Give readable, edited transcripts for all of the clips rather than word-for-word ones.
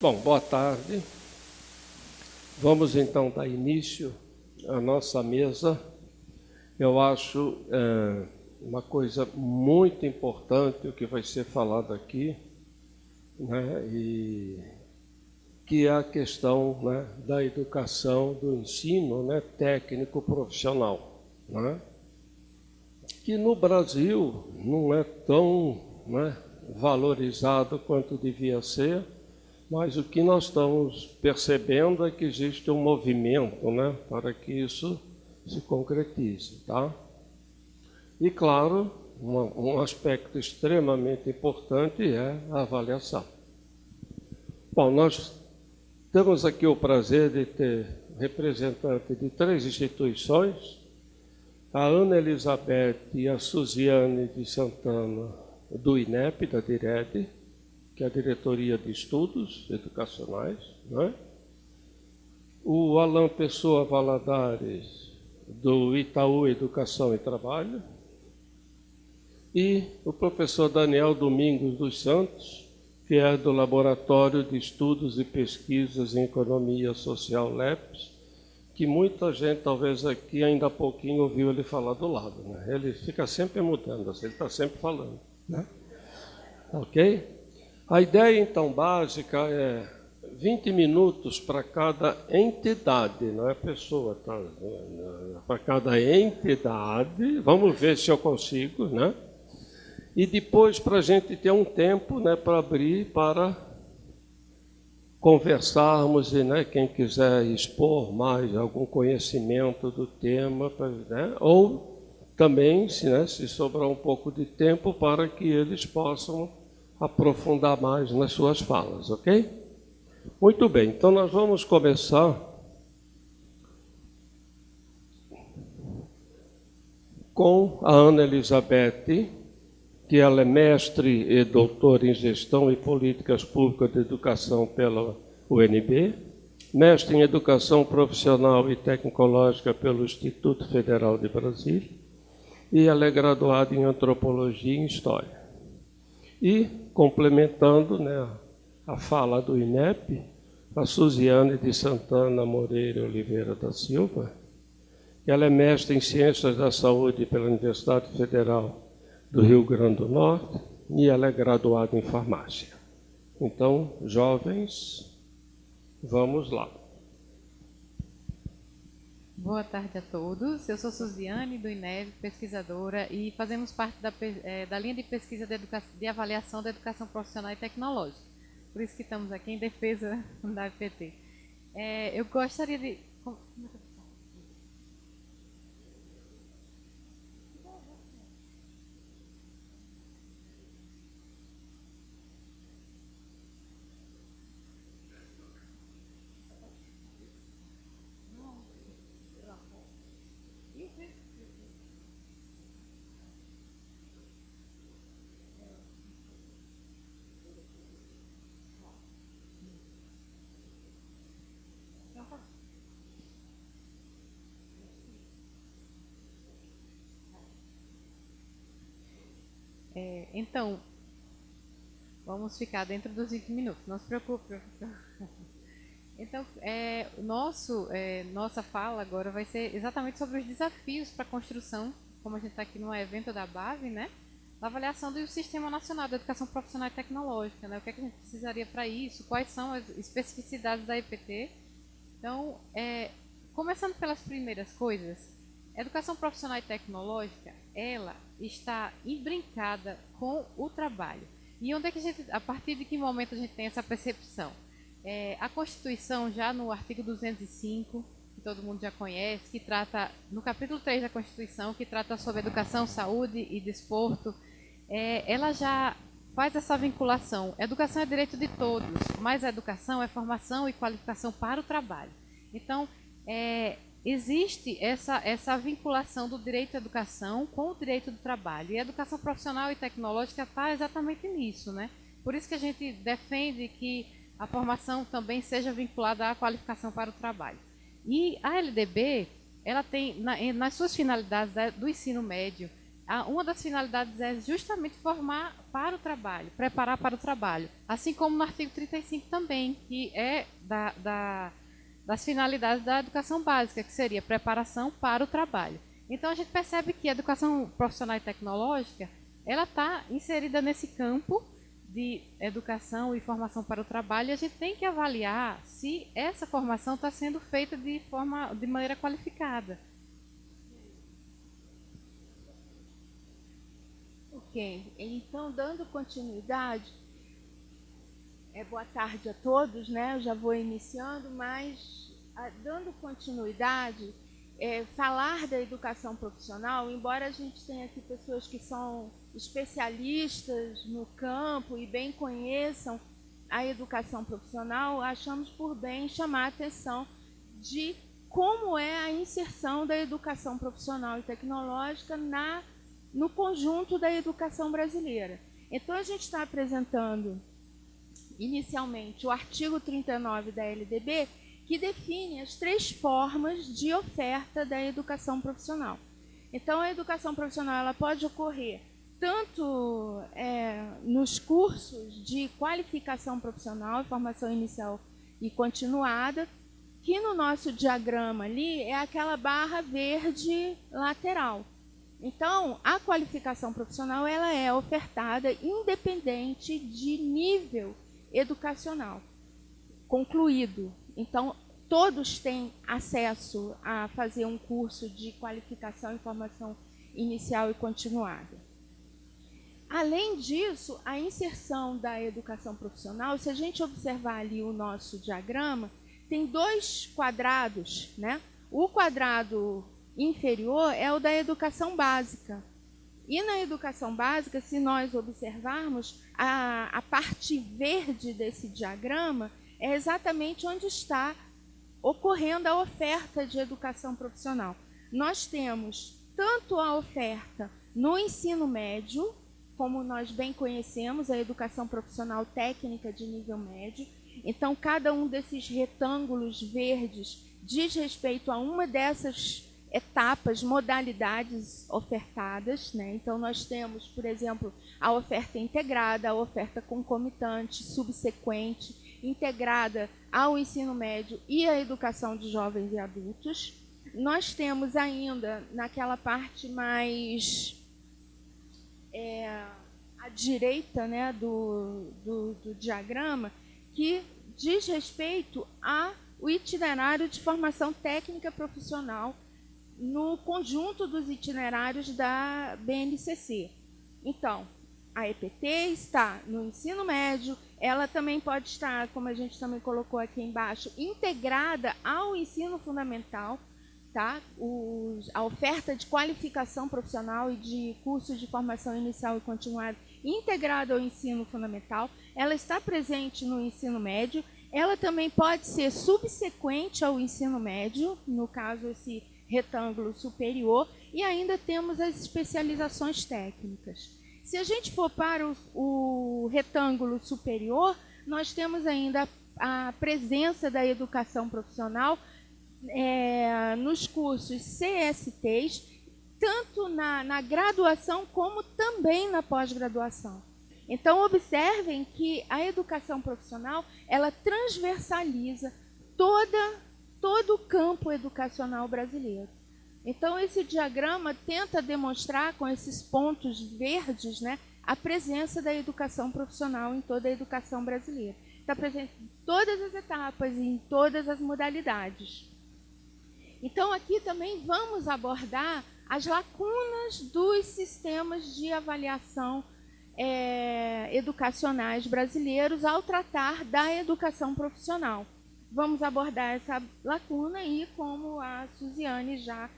Bom, boa tarde. Vamos então dar início à nossa mesa. Eu acho uma coisa muito importante o que vai ser falado aqui, né, e que é a questão, né, da educação, do ensino, né, técnico profissional, né, que no Brasil não é tão, né, valorizado quanto devia ser. Mas o que nós estamos percebendo é que existe um movimento, né, para que isso se concretize, tá? E, claro, um aspecto extremamente importante é a avaliação. Bom, nós temos aqui o prazer de ter representante de 3 instituições, a Ana Elizabeth e a Suziane de Santana, do INEP, da DIRED, que é a Diretoria de Estudos Educacionais, né? O Alan Pessoa Valadares, do Itaú Educação e Trabalho, e o professor Daniel Domingos dos Santos, que é do Laboratório de Estudos e Pesquisas em Economia Social, LEPS, que muita gente, talvez aqui, ainda há pouquinho ouviu ele falar do lado, né? Ele fica sempre mudando, ele está sempre falando, né? Ok? A ideia, então, básica é 20 minutos para cada entidade, não é pessoa, tá? Para cada entidade, vamos ver se eu consigo, né? E depois para a gente ter um tempo, né, para abrir para conversarmos e, né, quem quiser expor mais algum conhecimento do tema, né, ou também, se sobrar um pouco de tempo, para que eles possam aprofundar mais nas suas falas, ok? Muito bem, então nós vamos começar com a Ana Elizabeth, que ela é mestre e doutora em Gestão e Políticas Públicas de Educação pela UNB, mestre em Educação Profissional e Tecnológica pelo Instituto Federal de Brasília, e ela é graduada em Antropologia e História. E, complementando, né, a fala do INEP, a Suziane de Santana Moreira Oliveira da Silva, que ela é mestre em Ciências da Saúde pela Universidade Federal do Rio Grande do Norte, e ela é graduada em Farmácia. Então, jovens, vamos lá. Boa tarde a todos. Eu sou Suziane, do INEP, pesquisadora, e fazemos parte da linha de pesquisa de avaliação da educação profissional e tecnológica. Por isso que estamos aqui em defesa da EPT. Eu gostaria de... Então, vamos ficar dentro dos 20 minutos, não se preocupe, professor. Então, nossa fala agora vai ser exatamente sobre os desafios para a construção, como a gente está aqui no evento da BAV, né? Da avaliação do Sistema Nacional de Educação Profissional e Tecnológica, né? O que é que a gente precisaria para isso, quais são as especificidades da EPT. Então, começando pelas primeiras coisas, a educação profissional e tecnológica, ela está imbrincada com o trabalho. E onde é que a partir de que momento a gente tem essa percepção? A Constituição, já no artigo 205, que todo mundo já conhece, que trata, no capítulo 3 da Constituição, que trata sobre educação, saúde e desporto, ela já faz essa vinculação. Educação é direito de todos, mas a educação é formação e qualificação para o trabalho. Então, existe essa vinculação do direito à educação com o direito do trabalho. E a educação profissional e tecnológica está exatamente nisso, né? Por isso que a gente defende que a formação também seja vinculada à qualificação para o trabalho. E a LDB, ela tem, nas suas finalidades do ensino médio, uma das finalidades é justamente formar para o trabalho, preparar para o trabalho. Assim como no artigo 35 também, que é das finalidades da educação básica, que seria preparação para o trabalho. Então, a gente percebe que a educação profissional e tecnológica, ela está inserida nesse campo de educação e formação para o trabalho, e a gente tem que avaliar se essa formação está sendo feita de maneira qualificada. Ok, então, dando continuidade, boa tarde a todos, né? Eu já vou iniciando, mas dando continuidade, falar da educação profissional, embora a gente tenha aqui pessoas que são especialistas no campo e bem conheçam a educação profissional, achamos por bem chamar a atenção de como é a inserção da educação profissional e tecnológica no conjunto da educação brasileira. Então, a gente está apresentando inicialmente o artigo 39 da LDB, que define as 3 formas de oferta da educação profissional. Então, a educação profissional ela pode ocorrer tanto nos cursos de qualificação profissional, formação inicial e continuada, que no nosso diagrama ali é aquela barra verde lateral. Então, a qualificação profissional ela é ofertada independente de nível educacional concluído. Então, todos têm acesso a fazer um curso de qualificação e formação inicial e continuada. Além disso, a inserção da educação profissional, se a gente observar ali o nosso diagrama, tem 2 quadrados, né? O quadrado inferior é o da educação básica. E na educação básica, se nós observarmos, a parte verde desse diagrama é exatamente onde está ocorrendo a oferta de educação profissional. Nós temos tanto a oferta no ensino médio, como nós bem conhecemos, a educação profissional técnica de nível médio. Então, cada um desses retângulos verdes diz respeito a uma dessas etapas, modalidades ofertadas, né? Então, nós temos, por exemplo, a oferta integrada, a oferta concomitante, subsequente, integrada ao ensino médio e à educação de jovens e adultos. Nós temos ainda, naquela parte mais à direita, né, do diagrama, que diz respeito ao itinerário de formação técnica profissional no conjunto dos itinerários da BNCC. Então, a EPT está no ensino médio, ela também pode estar, como a gente também colocou aqui embaixo, integrada ao ensino fundamental, tá? A oferta de qualificação profissional e de cursos de formação inicial e continuada integrada ao ensino fundamental, ela está presente no ensino médio, ela também pode ser subsequente ao ensino médio, no caso esse retângulo superior, e ainda temos as especializações técnicas. Se a gente for para o retângulo superior, nós temos ainda a presença da educação profissional nos cursos CSTs, tanto na graduação como também na pós-graduação. Então, observem que a educação profissional ela transversaliza todo o campo educacional brasileiro. Então, esse diagrama tenta demonstrar, com esses pontos verdes, né, a presença da educação profissional em toda a educação brasileira. Está presente em todas as etapas e em todas as modalidades. Então, aqui também vamos abordar as lacunas dos sistemas de avaliação educacionais brasileiros ao tratar da educação profissional. Vamos abordar essa lacuna e, como a Suziane já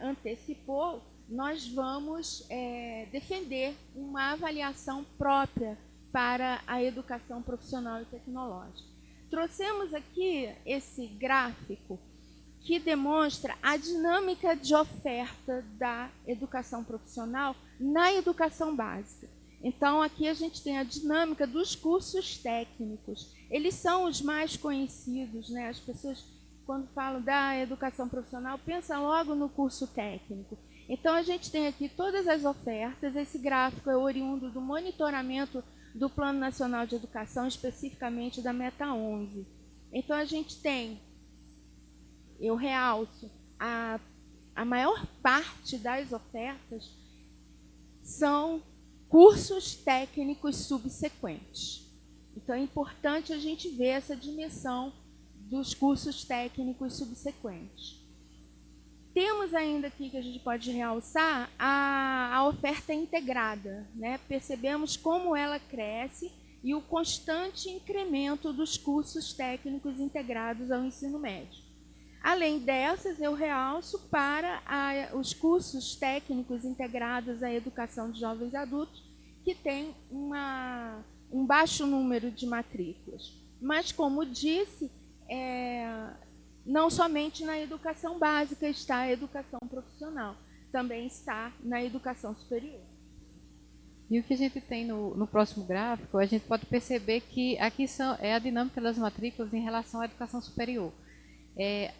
antecipou, nós vamos defender uma avaliação própria para a educação profissional e tecnológica. Trouxemos aqui esse gráfico que demonstra a dinâmica de oferta da educação profissional na educação básica. Então, aqui a gente tem a dinâmica dos cursos técnicos. Eles são os mais conhecidos, né? As pessoas, quando falam da educação profissional, pensam logo no curso técnico. Então, a gente tem aqui todas as ofertas. Esse gráfico é oriundo do monitoramento do Plano Nacional de Educação, especificamente da Meta 11. Então, a gente tem, eu realço, a maior parte das ofertas são cursos técnicos subsequentes. Então, é importante a gente ver essa dimensão dos cursos técnicos subsequentes. Temos ainda aqui que a gente pode realçar a oferta integrada, né? Percebemos como ela cresce e o constante incremento dos cursos técnicos integrados ao ensino médio. Além dessas, eu realço para os cursos técnicos integrados à educação de jovens adultos, que tem um baixo número de matrículas. Mas, como disse, não somente na educação básica está a educação profissional, também está na educação superior. E o que a gente tem no próximo gráfico, a gente pode perceber que aqui é a dinâmica das matrículas em relação à educação superior.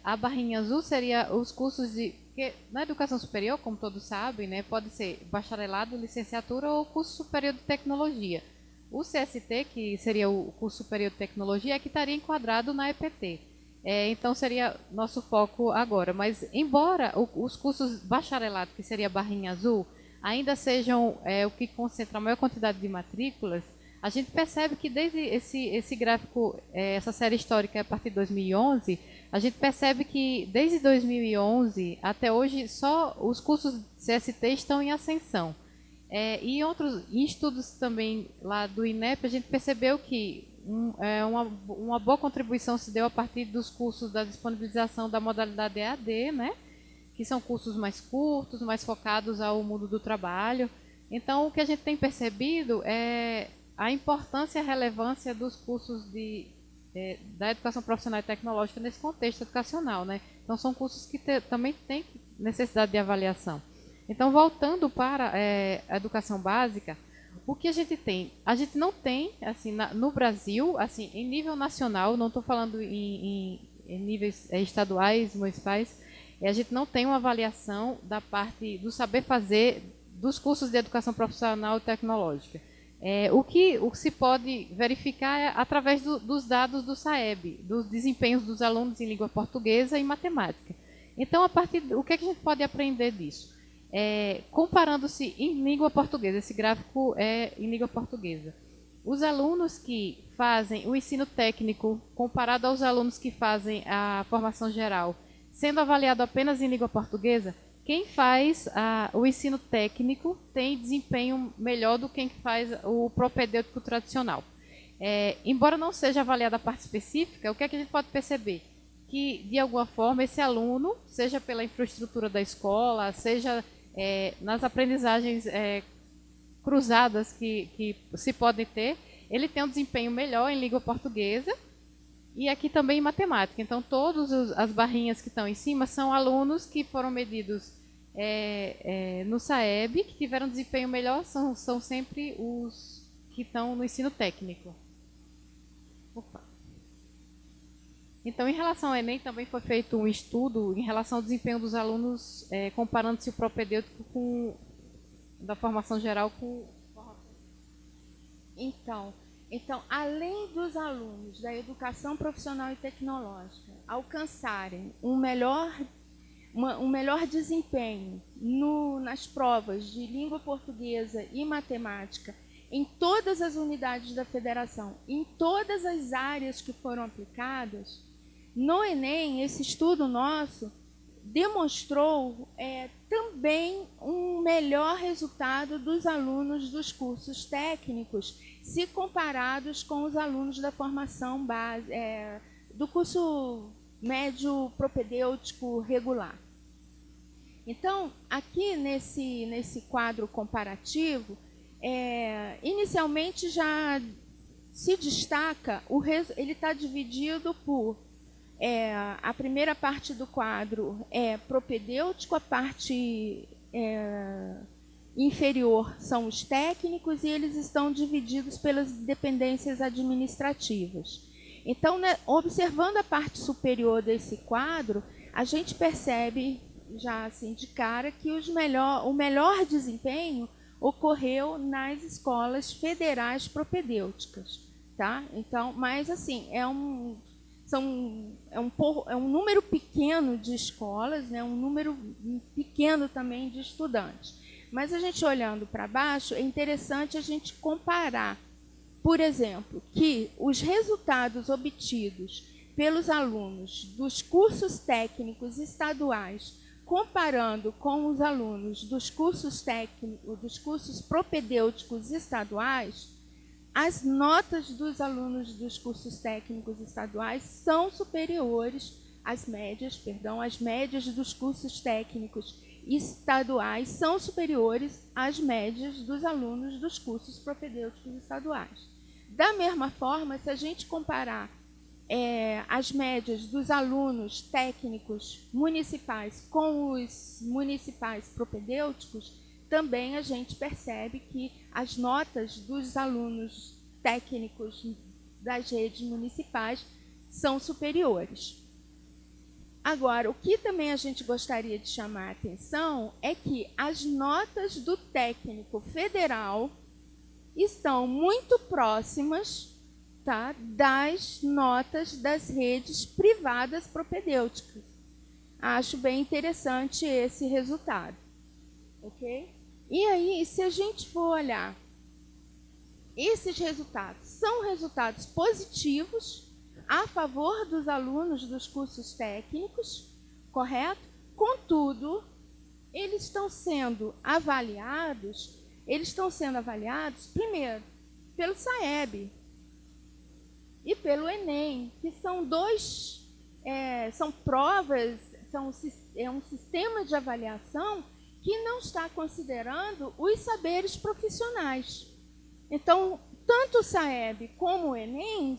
A barrinha azul seria os cursos de... Porque na educação superior, como todos sabem, né, pode ser bacharelado, licenciatura ou curso superior de tecnologia. O CST, que seria o curso superior de tecnologia, é que estaria enquadrado na EPT. Então, seria nosso foco agora. Mas, embora os cursos bacharelado, que seria a barrinha azul, ainda sejam o que concentra a maior quantidade de matrículas, a gente percebe que desde esse gráfico, essa série histórica a partir de 2011, a gente percebe que desde 2011 até hoje só os cursos CST estão em ascensão. E em estudos também lá do INEP, a gente percebeu que uma boa contribuição se deu a partir dos cursos da disponibilização da modalidade EAD, né? Que são cursos mais curtos, mais focados ao mundo do trabalho. Então, o que a gente tem percebido é a importância e a relevância dos cursos da educação profissional e tecnológica nesse contexto educacional, né? Então, são cursos que também têm necessidade de avaliação. Então, voltando para a educação básica, o que a gente tem? A gente não tem, assim, no Brasil, assim, em nível nacional, não estou falando em níveis estaduais, municipais, a gente não tem uma avaliação da parte do saber fazer dos cursos de educação profissional e tecnológica. O que se pode verificar é através dos dados do SAEB, dos desempenhos dos alunos em língua portuguesa e matemática. Então, o que a gente pode aprender disso? Comparando-se em língua portuguesa, esse gráfico é em língua portuguesa. Os alunos que fazem o ensino técnico, comparado aos alunos que fazem a formação geral, sendo avaliado apenas em língua portuguesa, quem faz o ensino técnico tem desempenho melhor do que quem faz o propedêutico tradicional. Embora não seja avaliada a parte específica, o que é que a gente pode perceber? Que, de alguma forma, esse aluno, seja pela infraestrutura da escola, seja nas aprendizagens cruzadas que se podem ter, ele tem um desempenho melhor em língua portuguesa e aqui também em matemática. Então, todas as barrinhas que estão em cima são alunos que foram medidos no SAEB, que tiveram desempenho melhor, são sempre os que estão no ensino técnico. Opa. Então, em relação ao Enem, também foi feito um estudo em relação ao desempenho dos alunos, comparando-se o propedêutico da formação geral com... Então, além dos alunos da educação profissional e tecnológica alcançarem um melhor desempenho nas provas de língua portuguesa e matemática em todas as unidades da federação, em todas as áreas que foram aplicadas, no Enem, esse estudo nosso demonstrou também um melhor resultado dos alunos dos cursos técnicos, se comparados com os alunos da formação base, do curso médio propedêutico regular. Então, aqui nesse quadro comparativo, inicialmente já se destaca, ele está dividido por... a primeira parte do quadro é propedêutico, a parte inferior são os técnicos e eles estão divididos pelas dependências administrativas. Então, né, observando a parte superior desse quadro, a gente percebe já assim de cara que o melhor desempenho ocorreu nas escolas federais propedêuticas, tá? Então, mas assim, é um número pequeno de escolas, né? Um número pequeno também de estudantes. Mas a gente olhando para baixo, é interessante a gente comparar, por exemplo, que os resultados obtidos pelos alunos dos cursos técnicos estaduais, comparando com os alunos dos cursos técnicos, dos cursos propedêuticos estaduais, as notas dos alunos dos cursos técnicos estaduais são superiores às médias dos cursos técnicos estaduais são superiores às médias dos alunos dos cursos propedêuticos estaduais. Da mesma forma, se a gente comparar as médias dos alunos técnicos municipais com os municipais propedêuticos, também a gente percebe que as notas dos alunos técnicos das redes municipais são superiores. Agora, o que também a gente gostaria de chamar a atenção é que as notas do técnico federal estão muito próximas, tá, das notas das redes privadas propedêuticas. Acho bem interessante esse resultado. Ok? E aí, se a gente for olhar, esses resultados são resultados positivos a favor dos alunos dos cursos técnicos, correto? Contudo, eles estão sendo avaliados, primeiro, pelo SAEB e pelo Enem, que são são provas, é um sistema de avaliação que não está considerando os saberes profissionais. Então, tanto o SAEB como o Enem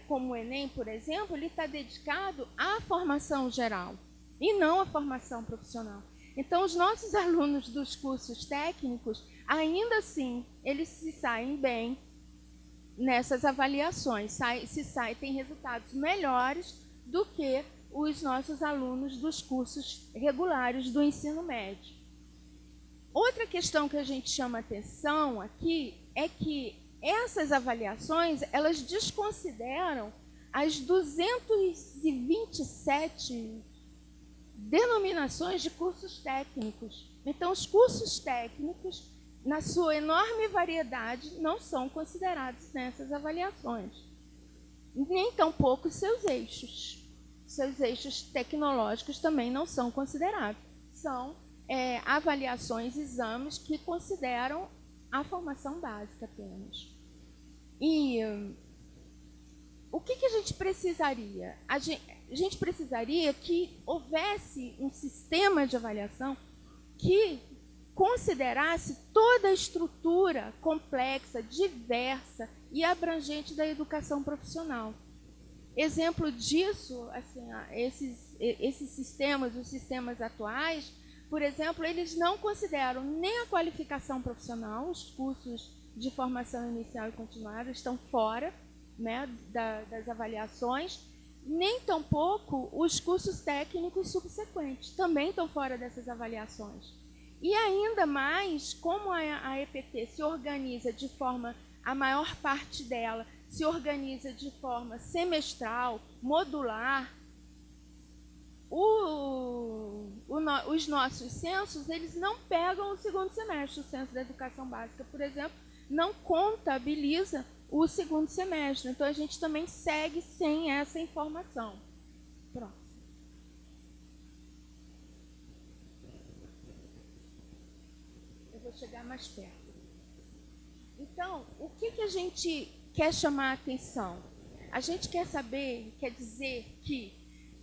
como o Enem, por exemplo, ele está dedicado à formação geral e não à formação profissional. Então, os nossos alunos dos cursos técnicos, ainda assim, eles se saem bem nessas avaliações, têm resultados melhores do que os nossos alunos dos cursos regulares do ensino médio. Outra questão que a gente chama atenção aqui é que essas avaliações, elas desconsideram as 227 denominações de cursos técnicos. Então, os cursos técnicos, na sua enorme variedade, não são considerados nessas avaliações. Nem tampouco seus eixos. Seus eixos tecnológicos também não são considerados. São avaliações, exames que consideram a formação básica apenas. E o que a gente precisaria? A gente precisaria que houvesse um sistema de avaliação que considerasse toda a estrutura complexa, diversa e abrangente da educação profissional. Exemplo disso, assim, esses sistemas, os sistemas atuais, por exemplo, eles não consideram nem a qualificação profissional, os cursos de formação inicial e continuada estão fora, né, das avaliações, nem tampouco os cursos técnicos subsequentes, também estão fora dessas avaliações. E ainda mais, como a EPT se organiza de forma, a maior parte dela se organiza de forma semestral, modular, os nossos censos, eles não pegam o segundo semestre. O censo da educação básica, por exemplo, não contabiliza o segundo semestre. Então, a gente também segue sem essa informação. Próximo. Eu vou chegar mais perto. Então, o que a gente quer chamar a atenção? A gente quer dizer que,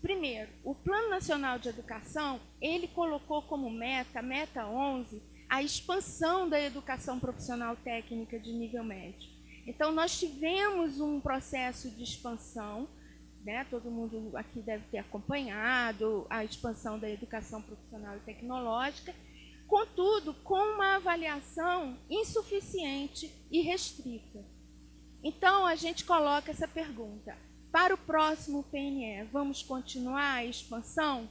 primeiro, o Plano Nacional de Educação, ele colocou como meta 11, a expansão da educação profissional técnica de nível médio. Então, nós tivemos um processo de expansão, né? Todo mundo aqui deve ter acompanhado a expansão da educação profissional e tecnológica, contudo, com uma avaliação insuficiente e restrita. Então, a gente coloca essa pergunta: para o próximo PNE, vamos continuar a expansão?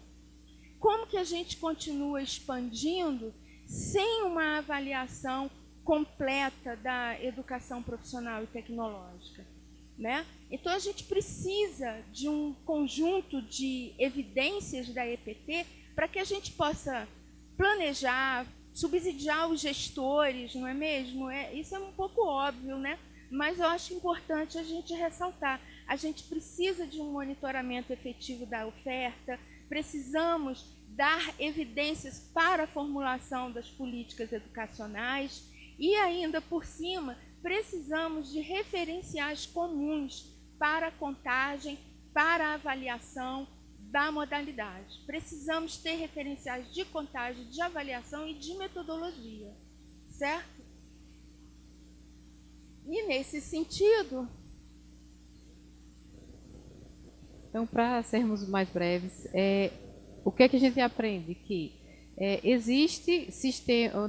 como que a gente continua expandindo sem uma avaliação completa da educação profissional e tecnológica, né? Então, a gente precisa de um conjunto de evidências da EPT para que a gente possa planejar, subsidiar os gestores, não é mesmo? Isso é um pouco óbvio, né? Mas eu acho importante a gente ressaltar. A gente precisa de um monitoramento efetivo da oferta, precisamos dar evidências para a formulação das políticas educacionais e, ainda por cima, precisamos de referenciais comuns para a contagem, para a avaliação da modalidade. Precisamos ter referenciais de contagem, de avaliação e de metodologia, certo? E, nesse sentido... Então, para sermos mais breves, o que é que a gente aprende? Que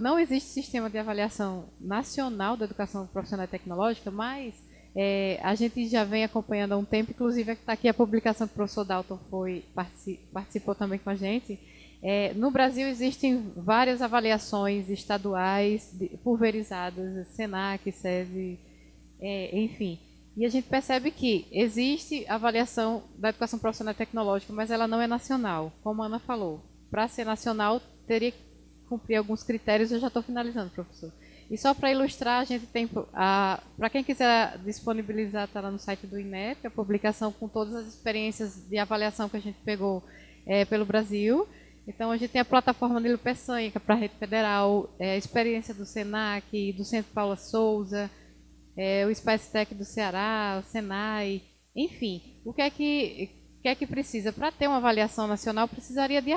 não existe sistema de avaliação nacional da educação profissional e tecnológica, mas a gente já vem acompanhando há um tempo, inclusive está aqui a publicação que o professor Dalton participou também com a gente. No Brasil existem várias avaliações estaduais pulverizadas, SENAC, SESI, enfim. E a gente percebe que existe avaliação da educação profissional e tecnológica, mas ela não é nacional, como a Ana falou. Para ser nacional, teria que cumprir alguns critérios. Eu já estou finalizando, professor. E só para ilustrar, a gente tem, para quem quiser disponibilizar, está lá no site do INEP, a publicação com todas as experiências de avaliação que a gente pegou pelo Brasil. Então, a gente tem a plataforma Nilo Peçanha, que é para a rede federal, a experiência do SENAC, do Centro Paula Souza, o SpaceTech do Ceará, o Senai, enfim. O que é que precisa? Para ter uma avaliação nacional, precisaria de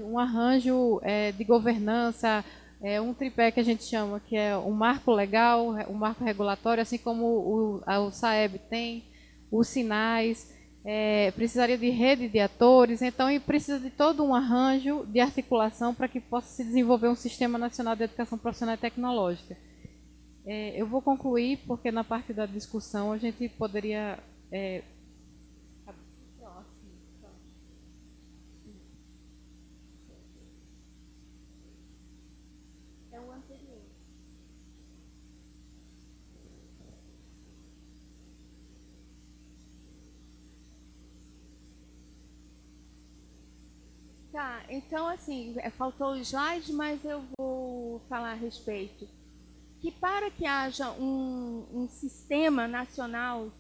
um arranjo de governança, um tripé que a gente chama, que é um marco legal, um marco regulatório, assim como o SAEB tem, os sinais, precisaria de rede de atores, então precisa de todo um arranjo de articulação para que possa se desenvolver um sistema nacional de educação profissional e tecnológica. Eu vou concluir, porque na parte da discussão a gente poderia... É o anterior. Tá, então, assim, faltou o slide, mas eu vou falar a respeito. Que para que haja um sistema nacional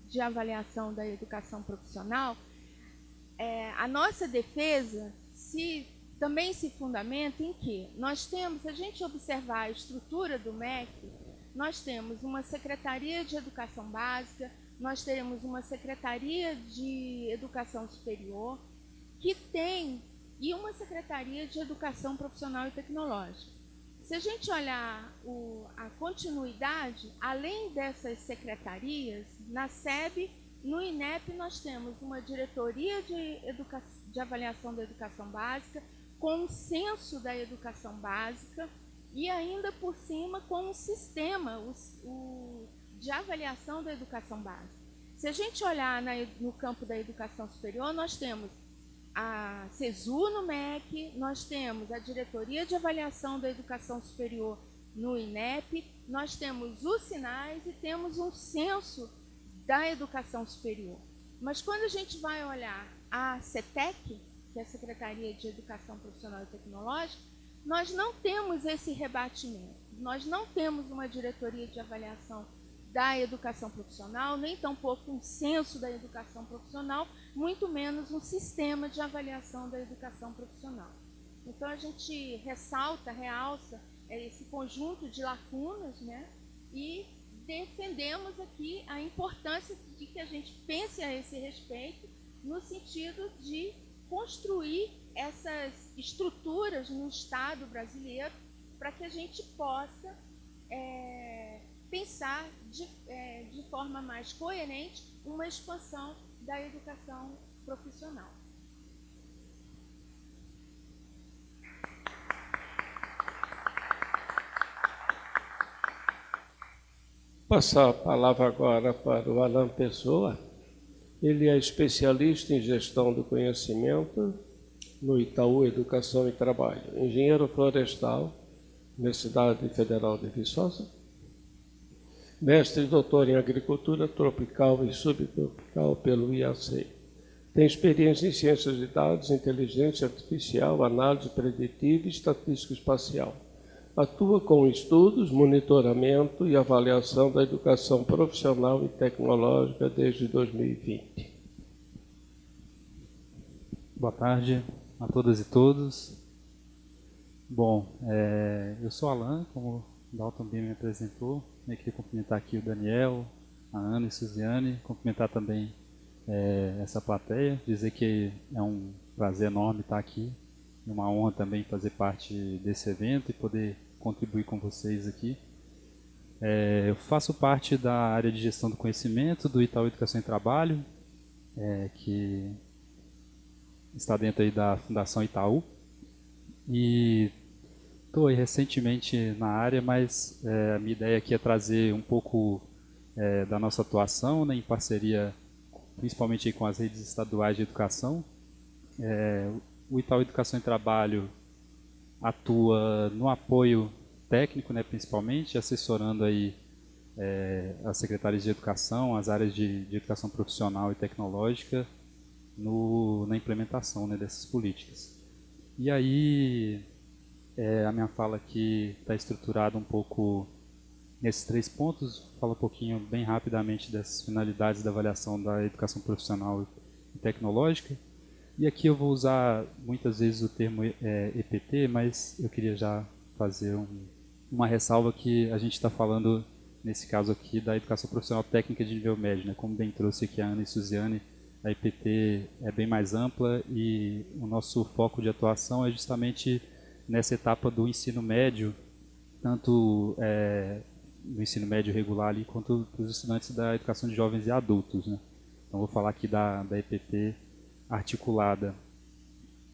de avaliação da educação profissional, a nossa defesa também se fundamenta em que nós temos, se a gente observar a estrutura do MEC, nós temos uma Secretaria de Educação Básica, nós teremos uma Secretaria de Educação Superior, e uma Secretaria de Educação Profissional e Tecnológica. Se a gente olhar a continuidade, além dessas secretarias, na SEB, no INEP, nós temos uma diretoria de avaliação da educação básica, com um censo da educação básica e ainda por cima com um sistema de avaliação da educação básica. Se a gente olhar no campo da educação superior, nós temos a CESU no MEC, nós temos a Diretoria de Avaliação da Educação Superior no INEP, nós temos os sinais e temos um censo da educação superior. Mas quando a gente vai olhar a CETEC, que é a Secretaria de Educação Profissional e Tecnológica, nós não temos esse rebatimento. Nós não temos uma diretoria de avaliação da educação profissional, nem tampouco um censo da educação profissional, muito menos um sistema de avaliação da educação profissional. Então, a gente realça esse conjunto de lacunas, né? E defendemos aqui a importância de que a gente pense a esse respeito no sentido de construir essas estruturas no Estado brasileiro para que a gente possa pensar de forma mais coerente uma expansão da educação profissional. Passar a palavra agora para o Alan Pessoa. Ele é especialista em gestão do conhecimento no Itaú Educação e Trabalho. Engenheiro florestal, Universidade Federal de Viçosa. Mestre e doutor em Agricultura Tropical e Subtropical pelo IAC. Tem experiência em Ciências de Dados, Inteligência Artificial, Análise Preditiva e Estatística Espacial. Atua com estudos, monitoramento e avaliação da educação profissional e tecnológica desde 2020. Boa tarde a todas e todos. Bom, eu sou Alan, como o Dalton bem me apresentou. Eu queria cumprimentar aqui o Daniel, a Ana e a Suziane, cumprimentar também essa plateia, dizer que é um prazer enorme estar aqui, uma honra também fazer parte desse evento e poder contribuir com vocês aqui. Eu faço parte da área de gestão do conhecimento do Itaú Educação e Trabalho, que está dentro aí da Fundação Itaú, e estou aí recentemente na área, mas a minha ideia aqui é trazer um pouco da nossa atuação, né, em parceria principalmente aí com as redes estaduais de educação. O Itaú Educação e Trabalho atua no apoio técnico, né, principalmente, assessorando aí as secretarias de educação, as áreas de educação profissional e tecnológica na implementação, né, dessas políticas. E aí a minha fala aqui está estruturada um pouco nesses 3 pontos. Falo um pouquinho bem rapidamente das finalidades da avaliação da educação profissional e tecnológica. E aqui eu vou usar muitas vezes o termo EPT, mas eu queria já fazer uma ressalva que a gente está falando, nesse caso aqui, da educação profissional técnica de nível médio, né? Como bem trouxe aqui a Ana e a Suziane, a EPT é bem mais ampla e o nosso foco de atuação é justamente nessa etapa do ensino médio, tanto do ensino médio regular ali, quanto para os estudantes da educação de jovens e adultos, né? Então vou falar aqui da EPT articulada.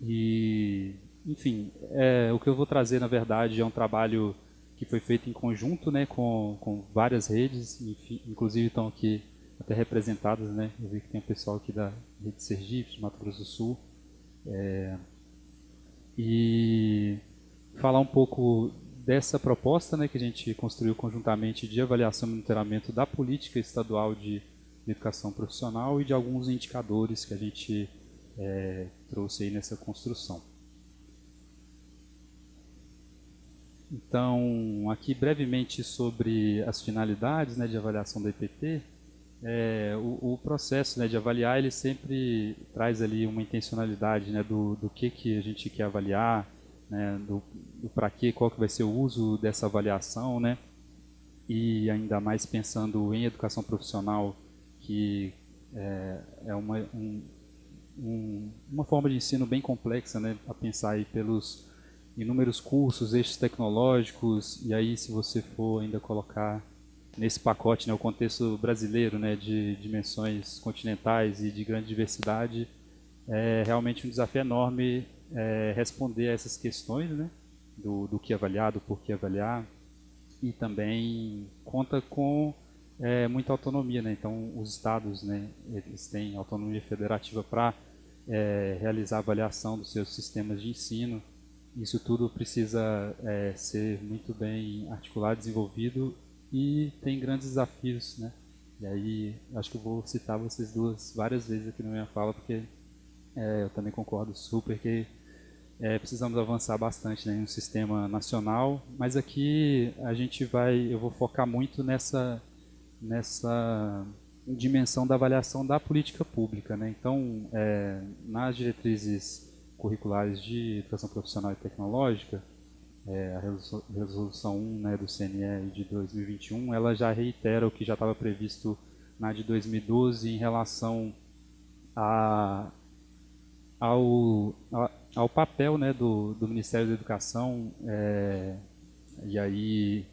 E, enfim, o que eu vou trazer, na verdade, é um trabalho que foi feito em conjunto, né, com várias redes, enfim, inclusive estão aqui até representadas, né? Eu vi que tem um pessoal aqui da Rede Sergipe, de Mato Grosso do Sul. E falar um pouco dessa proposta, né, que a gente construiu conjuntamente de avaliação e monitoramento da política estadual de educação profissional e de alguns indicadores que a gente trouxe aí nessa construção. Então, aqui brevemente sobre as finalidades, né, de avaliação da EPT. O processo, né, de avaliar, ele sempre traz ali uma intencionalidade, né, do que a gente quer avaliar, né, do para quê, qual que vai ser o uso dessa avaliação, né, e ainda mais pensando em educação profissional, que é uma forma de ensino bem complexa, né, a pensar aí pelos inúmeros cursos, eixos tecnológicos, e aí se você for ainda colocar nesse pacote, né, o contexto brasileiro, né, de dimensões continentais e de grande diversidade, é realmente um desafio enorme responder a essas questões, né, do que avaliar, do porquê avaliar, e também conta com muita autonomia, né? Então os estados, né, eles têm autonomia federativa para realizar a avaliação dos seus sistemas de ensino. Isso tudo precisa ser muito bem articulado, desenvolvido, e tem grandes desafios, né? E aí acho que eu vou citar vocês duas várias vezes aqui na minha fala, porque eu também concordo super que precisamos avançar bastante, né, no sistema nacional, mas aqui eu vou focar muito nessa dimensão da avaliação da política pública, né? Então, nas diretrizes curriculares de educação profissional e tecnológica, a resolução 1, né, do CNE de 2021, ela já reitera o que já estava previsto na de 2012 em relação ao papel, né, do Ministério da Educação, e aí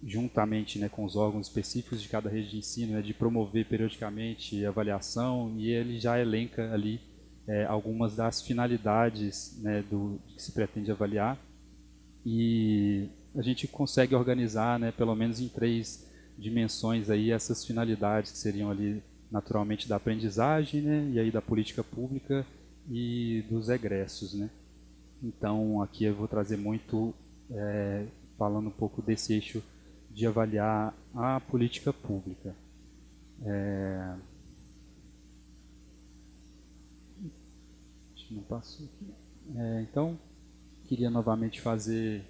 juntamente, né, com os órgãos específicos de cada rede de ensino, né, de promover periodicamente a avaliação, e ele já elenca ali algumas das finalidades, né, que se pretende avaliar, e a gente consegue organizar, né, pelo menos em 3 dimensões aí essas finalidades que seriam ali naturalmente da aprendizagem, né, e aí da política pública e dos egressos, né? Então, aqui eu vou trazer muito, falando um pouco desse eixo de avaliar a política pública. Não passou aqui. Então, queria novamente fazer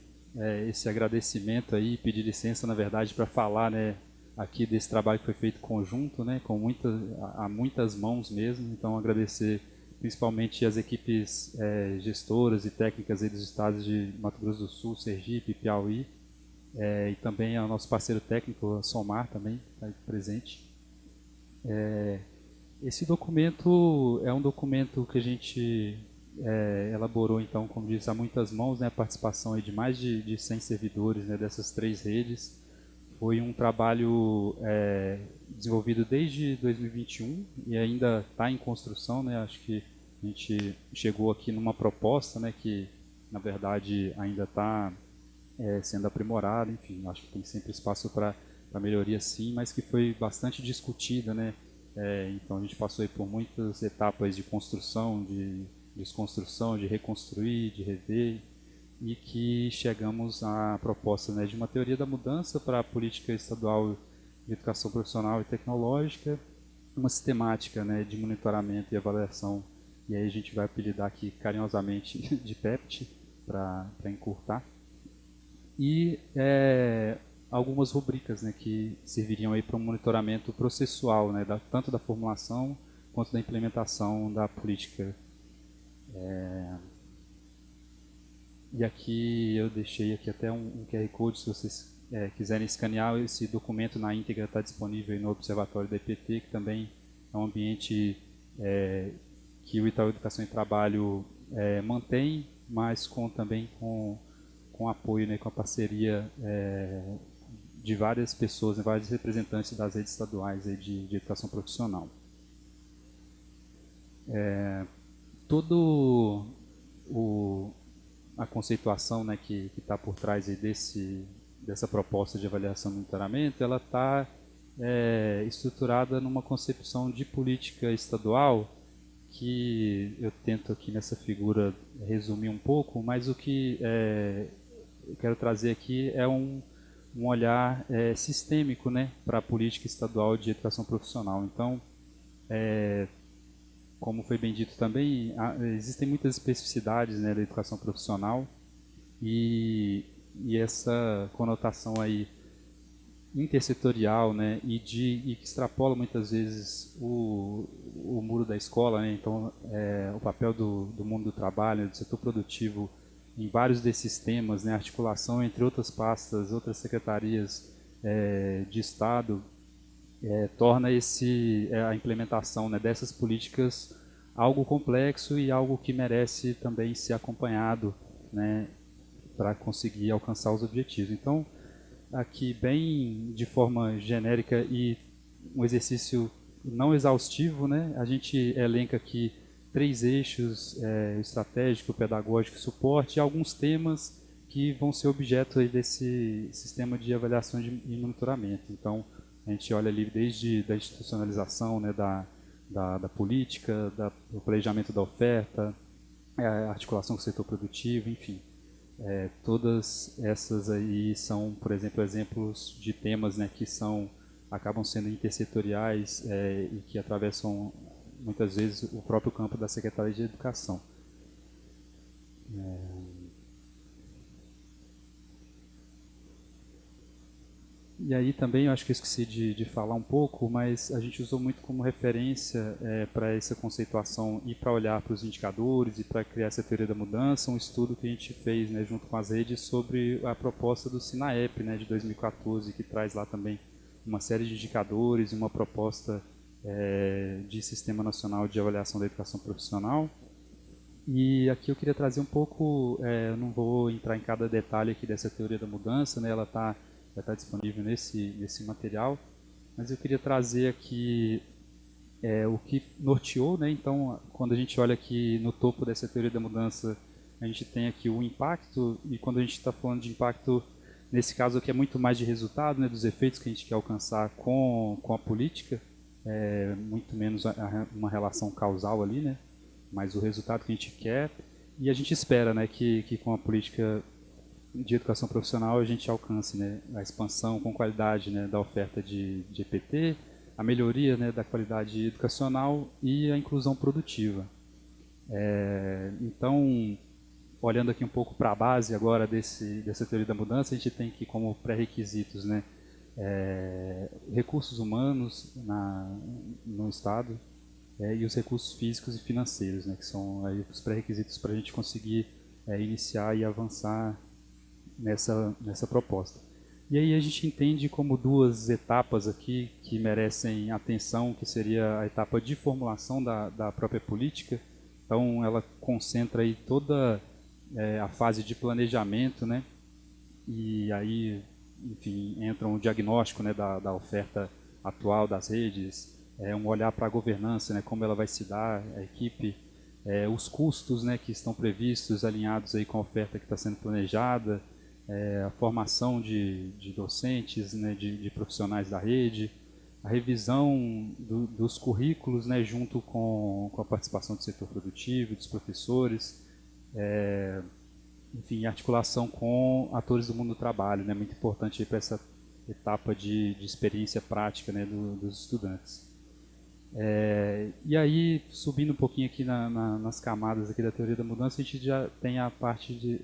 esse agradecimento aí, pedir licença, na verdade, para falar, né, aqui desse trabalho que foi feito conjunto, né, com muitas mãos mesmo. Então, agradecer principalmente as equipes gestoras e técnicas aí dos estados de Mato Grosso do Sul, Sergipe, Piauí, e também ao nosso parceiro técnico, a Somar, também está presente. Esse documento é um documento que a gente elaborou, então, como disse, a muitas mãos, né, a participação aí de mais de 100 servidores, né, dessas 3 redes. Foi um trabalho desenvolvido desde 2021 e ainda está em construção, né? Acho que a gente chegou aqui numa proposta, né, que, na verdade, ainda está sendo aprimorada. Enfim, acho que tem sempre espaço para melhoria, sim, mas que foi bastante discutida, né? Então, a gente passou aí por muitas etapas de construção, de desconstrução, de reconstruir, de rever, e que chegamos à proposta, né, de uma teoria da mudança para a política estadual de educação profissional e tecnológica, uma sistemática, né, de monitoramento e avaliação, e aí a gente vai apelidar aqui carinhosamente de PEPT, para encurtar, e algumas rubricas, né, que serviriam aí para um monitoramento processual, né, tanto da formulação quanto da implementação da política. E aqui eu deixei aqui até um QR Code, se vocês quiserem escanear. Esse documento na íntegra está disponível no Observatório da EPT, que também é um ambiente que o Itaú Educação e Trabalho mantém, mas também com apoio, né, com a parceria de várias pessoas, vários representantes das redes estaduais aí de educação profissional. A conceituação, né, que está por trás aí dessa proposta de avaliação e monitoramento, ela está estruturada numa concepção de política estadual, que eu tento aqui nessa figura resumir um pouco, mas o que eu quero trazer aqui é um olhar sistêmico, né, para a política estadual de educação profissional. Então, como foi bem dito também, existem muitas especificidades, né, da educação profissional, e essa conotação aí intersetorial, né, e que extrapola muitas vezes o muro da escola, né. Então, o papel do mundo do trabalho, do setor produtivo, em vários desses temas, né, articulação entre outras pastas, outras secretarias de Estado, torna a implementação, né, dessas políticas algo complexo e algo que merece também ser acompanhado, né, para conseguir alcançar os objetivos. Então, aqui bem de forma genérica e um exercício não exaustivo, né, a gente elenca aqui 3 eixos: estratégico, pedagógico e suporte, e alguns temas que vão ser objeto aí desse sistema de avaliação e monitoramento. Então, a gente olha ali desde a institucionalização, né, da política, do planejamento da oferta, a articulação com o setor produtivo, enfim. Todas essas aí são, por exemplo, exemplos de temas, né, que acabam sendo intersetoriais e que atravessam muitas vezes o próprio campo da Secretaria de Educação. E aí também, eu acho que eu esqueci de falar um pouco, mas a gente usou muito como referência para essa conceituação e para olhar para os indicadores e para criar essa teoria da mudança, um estudo que a gente fez, né, junto com as redes, sobre a proposta do SINAEP, né, de 2014, que traz lá também uma série de indicadores e uma proposta de Sistema Nacional de Avaliação da Educação Profissional. E aqui eu queria trazer um pouco, eu não vou entrar em cada detalhe aqui dessa teoria da mudança, né, ela vai estar disponível nesse material, mas eu queria trazer aqui o que norteou, né? Então, quando a gente olha aqui no topo dessa teoria da mudança, a gente tem aqui o impacto, e quando a gente está falando de impacto, nesse caso aqui é muito mais de resultado, né, dos efeitos que a gente quer alcançar com a política, muito menos uma relação causal ali, né? mas o resultado que a gente quer, e a gente espera, né, que com a política de educação profissional a gente alcance, né, a expansão com qualidade, né, da oferta de EPT, a melhoria, né, da qualidade educacional e a inclusão produtiva. Então, olhando aqui um pouco para a base agora dessa teoria da mudança, a gente tem que como pré-requisitos, né, recursos humanos no Estado, e os recursos físicos e financeiros, né, que são aí os pré-requisitos para a gente conseguir iniciar e avançar nessa proposta. E aí a gente entende como duas etapas aqui que merecem atenção, que seria a etapa de formulação da própria política. Então ela concentra aí toda a fase de planejamento, né, e aí, enfim, entra um diagnóstico, né, da oferta atual das redes, um olhar para a governança, né, como ela vai se dar, a equipe, os custos, né, que estão previstos, alinhados aí com a oferta que está sendo planejada, a formação de docentes, né, de profissionais da rede, a revisão dos currículos, né, junto com a participação do setor produtivo, dos professores, enfim, articulação com atores do mundo do trabalho, né, muito importante para essa etapa de experiência prática, né, dos estudantes. E aí, subindo um pouquinho aqui nas camadas aqui da teoria da mudança, a gente já tem a parte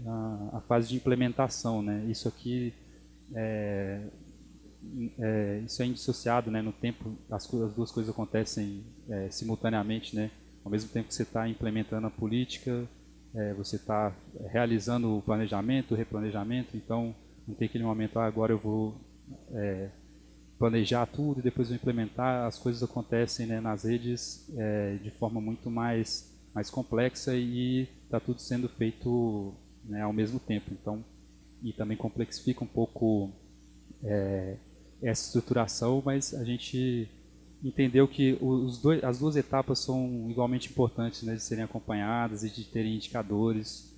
a fase de implementação, né? Isso aqui isso é indissociado, né? No tempo, as duas coisas acontecem simultaneamente, né? Ao mesmo tempo que você está implementando a política, você está realizando o planejamento, o replanejamento. Então, não tem aquele momento, agora eu vou planejar tudo e depois vou implementar. As coisas acontecem, né, nas redes de forma muito mais complexa e está tudo sendo feito, né, ao mesmo tempo. Então, e também complexifica um pouco essa estruturação, mas a gente entendeu que as duas etapas são igualmente importantes, né, de serem acompanhadas e de terem indicadores.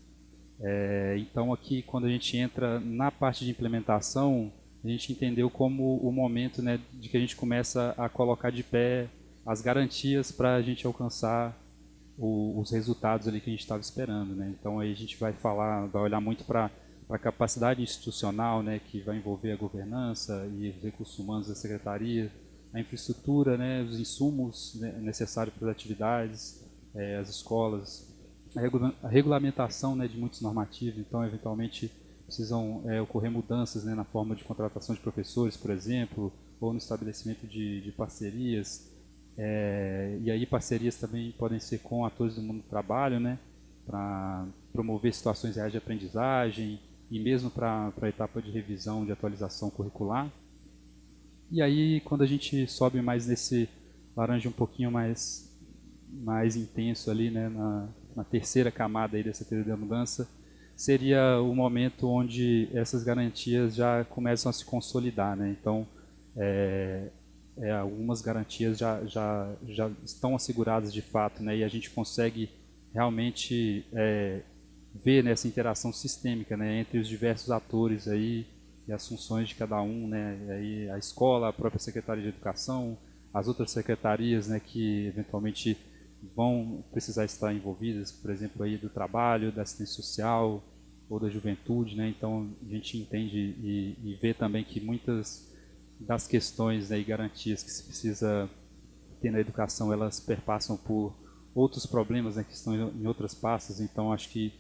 Então aqui, quando a gente entra na parte de implementação, a gente entendeu como o momento, né, de que a gente começa a colocar de pé as garantias para a gente alcançar os resultados ali que a gente estava esperando, né? Então aí a gente vai olhar muito para a capacidade institucional, né, que vai envolver a governança e os recursos humanos da secretaria, a infraestrutura, né, os insumos, né, necessários para as atividades, as escolas, a regulamentação, né, de muitos normativos. Então, eventualmente, precisam ocorrer mudanças, né, na forma de contratação de professores, por exemplo, ou no estabelecimento de parcerias. E aí parcerias também podem ser com atores do mundo do trabalho, né, para promover situações reais de aprendizagem e mesmo para a etapa de revisão, de atualização curricular. E aí, quando a gente sobe mais nesse laranja um pouquinho mais intenso ali, né, na terceira camada aí dessa teoria da mudança, seria o momento onde essas garantias já começam a se consolidar, né? Então, algumas garantias já estão asseguradas de fato, né? E a gente consegue realmente ver nessa interação sistêmica, né, entre os diversos atores aí e as funções de cada um, né? E aí a escola, a própria Secretaria de Educação, as outras secretarias, né, que eventualmente vão precisar estar envolvidas, por exemplo, aí do trabalho, da assistência social ou da juventude, né? Então a gente entende e vê também que muitas das questões, né, e garantias que se precisa ter na educação, elas perpassam por outros problemas, né, que estão em outras pastas. Então acho que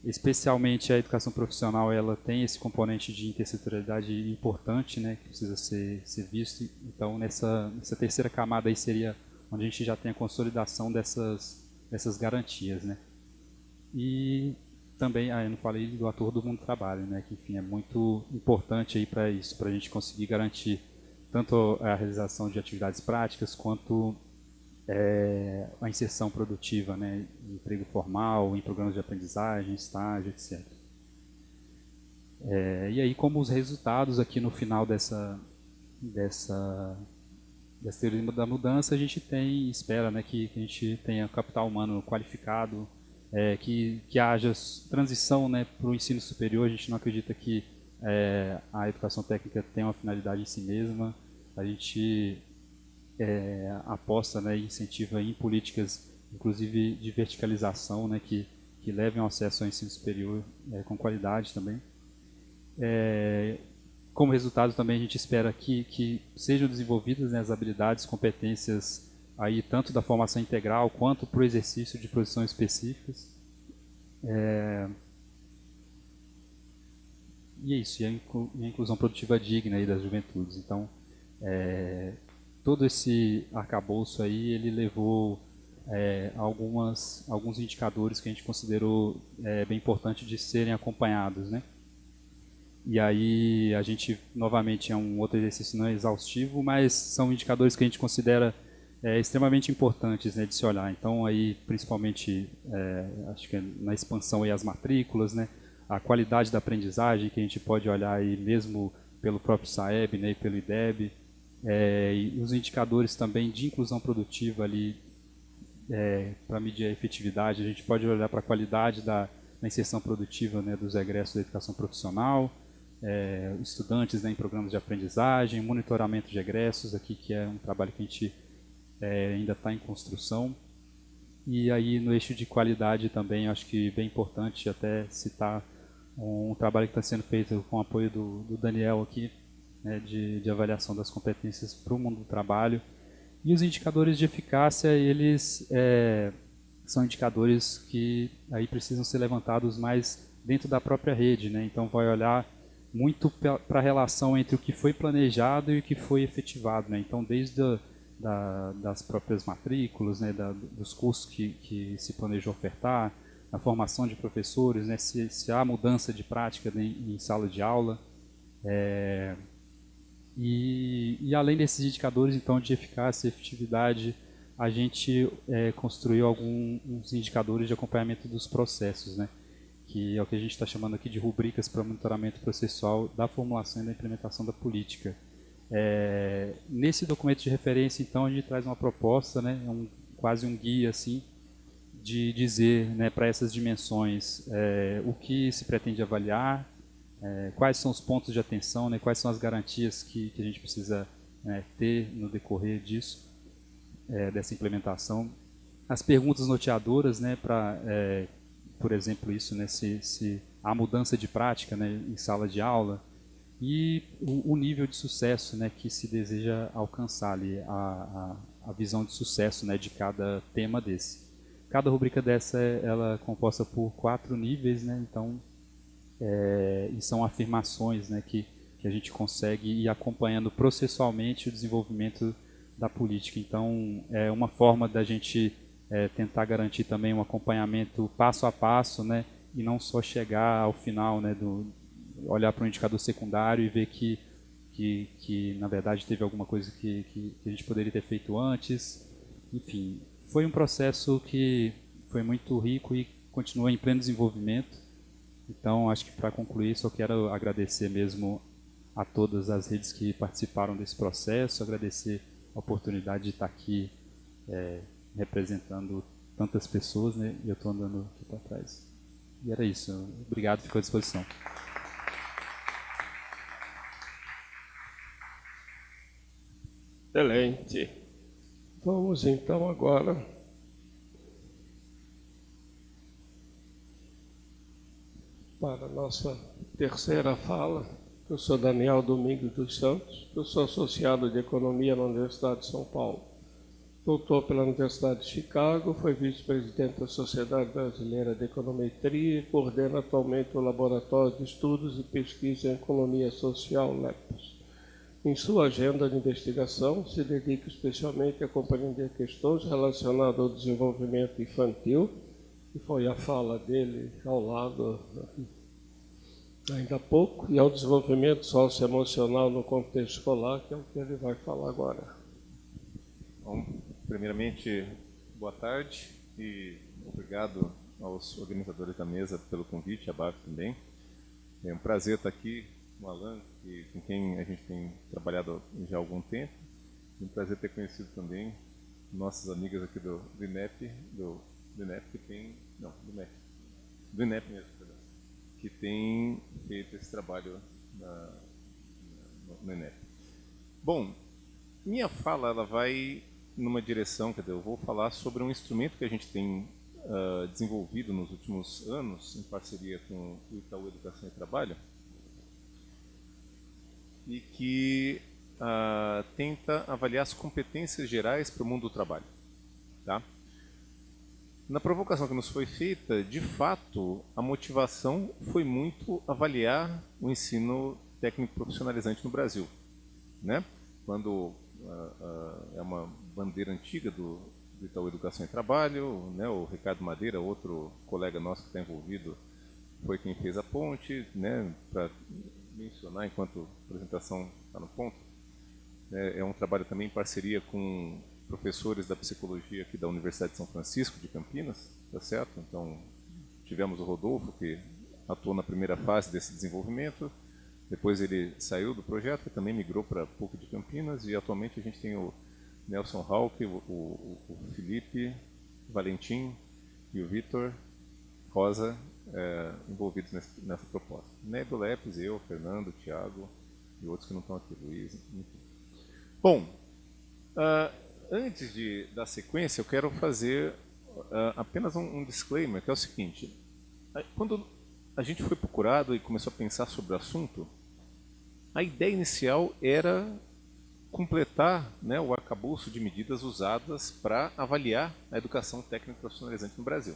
especialmente a educação profissional, ela tem esse componente de intersetorialidade importante, né, que precisa ser visto. Então nessa terceira camada aí seria onde a gente já tem a consolidação dessas garantias, né? E também, eu não falei do ator do mundo do trabalho, né? Que, enfim, é muito importante aí para isso, para a gente conseguir garantir tanto a realização de atividades práticas quanto a inserção produtiva, né? Em emprego formal, em programas de aprendizagem, estágio, etc. E aí, como os resultados aqui no final dessa teoria da mudança, a gente espera, né, que a gente tenha capital humano qualificado, que haja transição, né, para o ensino superior. A gente não acredita que a educação técnica tenha uma finalidade em si mesma. A gente aposta, né, e incentiva em políticas inclusive de verticalização, né, que levem ao acesso ao ensino superior com qualidade também. Como resultado também a gente espera que sejam desenvolvidas, né, as habilidades, competências aí tanto da formação integral quanto para o exercício de posições específicas. E é isso, e a inclusão produtiva digna aí das juventudes. Então, todo esse arcabouço aí, ele levou alguns indicadores que a gente considerou bem importante de serem acompanhados, né? E aí a gente, novamente, é um outro exercício não exaustivo, mas são indicadores que a gente considera extremamente importantes, né, de se olhar. Então, aí, principalmente, acho que na expansão aí as matrículas, né, a qualidade da aprendizagem, que a gente pode olhar aí mesmo pelo próprio SAEB, né, e pelo IDEB, e os indicadores também de inclusão produtiva ali, para medir a efetividade, a gente pode olhar para a qualidade da inserção produtiva, né, dos egressos da educação profissional, estudantes, né, em programas de aprendizagem, monitoramento de egressos, aqui que é um trabalho que a gente ainda está em construção. E aí no eixo de qualidade também, acho que bem importante até citar um trabalho que está sendo feito com o apoio do Daniel aqui, né, de avaliação das competências para o mundo do trabalho. E os indicadores de eficácia, eles são indicadores que aí precisam ser levantados mais dentro da própria rede, né? Então vai olhar muito para a relação entre o que foi planejado e o que foi efetivado, né? Então desde das próprias matrículas, né, dos cursos que se planejou ofertar, a formação de professores, né, se há mudança de prática em sala de aula, e além desses indicadores então de eficácia e efetividade, a gente construiu alguns indicadores de acompanhamento dos processos, né, que é o que a gente está chamando aqui de rubricas para monitoramento processual da formulação e da implementação da política. Nesse documento de referência, então, a gente traz uma proposta, né, quase um guia, assim, de dizer, né, para essas dimensões o que se pretende avaliar, quais são os pontos de atenção, né, quais são as garantias que a gente precisa ter no decorrer disso, dessa implementação. As perguntas norteadoras, né, para, por exemplo, isso, né, se há mudança de prática, né, em sala de aula, e o nível de sucesso, né, que se deseja alcançar ali, a visão de sucesso, né, de cada tema desse. Cada rubrica dessa ela é composta por 4 níveis, né, então, e são afirmações, né, que a gente consegue ir acompanhando processualmente o desenvolvimento da política. Então, é uma forma da gente tentar garantir também um acompanhamento passo a passo, né, e não só chegar ao final, né, olhar para um indicador secundário e ver que na verdade teve alguma coisa que a gente poderia ter feito antes. Enfim, foi um processo que foi muito rico e continua em pleno desenvolvimento. Então, acho que para concluir, só quero agradecer mesmo a todas as redes que participaram desse processo, agradecer a oportunidade de estar aqui representando tantas pessoas, né, e eu estou andando aqui para trás. E era isso. Obrigado, fico à disposição. Excelente. Vamos então agora para a nossa terceira fala. Eu sou Daniel Domingos dos Santos, eu sou associado de Economia na Universidade de São Paulo. Doutor pela Universidade de Chicago, foi vice-presidente da Sociedade Brasileira de Econometria e coordena atualmente o Laboratório de Estudos e Pesquisa em Economia Social, LEPS. Em sua agenda de investigação, se dedica especialmente a compreender questões relacionadas ao desenvolvimento infantil, que foi a fala dele ao lado ainda há pouco, e ao desenvolvimento socioemocional no contexto escolar, que é o que ele vai falar agora. Bom, primeiramente, boa tarde e obrigado aos organizadores da mesa pelo convite, a BAV também. É um prazer estar aqui com o Alan, com quem a gente tem trabalhado já há algum tempo. É um prazer ter conhecido também nossas amigas aqui do INEP, do INEP que tem... Não, do INEP mesmo, perdão, que tem feito esse trabalho no INEP. Bom, minha fala ela vai numa direção, quer dizer, eu vou falar sobre um instrumento que a gente tem desenvolvido nos últimos anos, em parceria com o Itaú Educação e Trabalho, e que tenta avaliar as competências gerais para o mundo do trabalho. Tá? Na provocação que nos foi feita, de fato, a motivação foi muito avaliar o ensino técnico profissionalizante no Brasil. Né? Quando é uma bandeira antiga do Itaú Educação e Trabalho, né? O Ricardo Madeira, outro colega nosso que está envolvido, foi quem fez a ponte, né? Para mencionar, enquanto a apresentação está no ponto. É um trabalho também em parceria com professores da psicologia aqui da Universidade de São Francisco, de Campinas, tá certo? Então, tivemos o Rodolfo, que atuou na primeira fase desse desenvolvimento, depois ele saiu do projeto e também migrou para a PUC de Campinas, e atualmente a gente tem o Nelson Hauck, o Felipe, o Valentim e o Vitor Rosa envolvidos nessa proposta. Nébio Lepes, eu, Fernando, Thiago e outros que não estão aqui, Luiz, enfim. Bom, antes de dar sequência, eu quero fazer apenas um disclaimer, que é o seguinte. Quando a gente foi procurado e começou a pensar sobre o assunto, a ideia inicial era completar, né, o arcabouço de medidas usadas para avaliar a educação técnica profissionalizante no Brasil,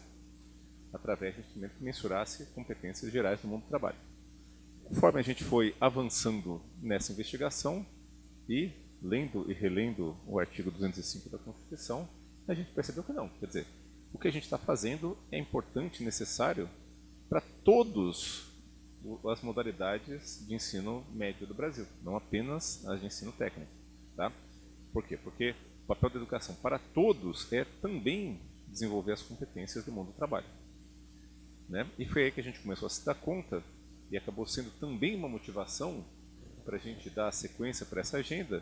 através de um instrumento que mensurasse competências gerais no mundo do trabalho. Conforme a gente foi avançando nessa investigação e lendo e relendo o artigo 205 da Constituição, a gente percebeu que não. Quer dizer, o que a gente está fazendo é importante e necessário para todas as modalidades de ensino médio do Brasil, não apenas as de ensino técnico. Tá? Por quê? Porque o papel da educação para todos é também desenvolver as competências do mundo do trabalho. Né? E foi aí que a gente começou a se dar conta, e acabou sendo também uma motivação para a gente dar sequência para essa agenda,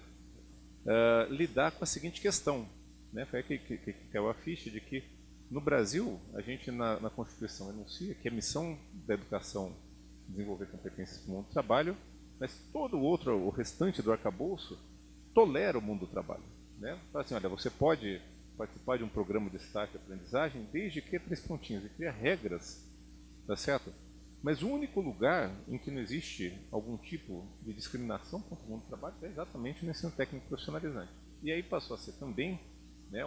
lidar com a seguinte questão. Né? Foi aí que caiu a ficha de que, no Brasil, a gente na Constituição enuncia que a missão da educação é desenvolver competências para o mundo do trabalho, mas todo o restante do arcabouço tolera o mundo do trabalho. Né? Fala assim, olha, você pode participar de um programa de estágio de aprendizagem desde que 3 pontinhos e cria regras, tá certo? Mas o único lugar em que não existe algum tipo de discriminação contra o mundo do trabalho é exatamente no ensino técnico profissionalizante. E aí passou a ser também, né,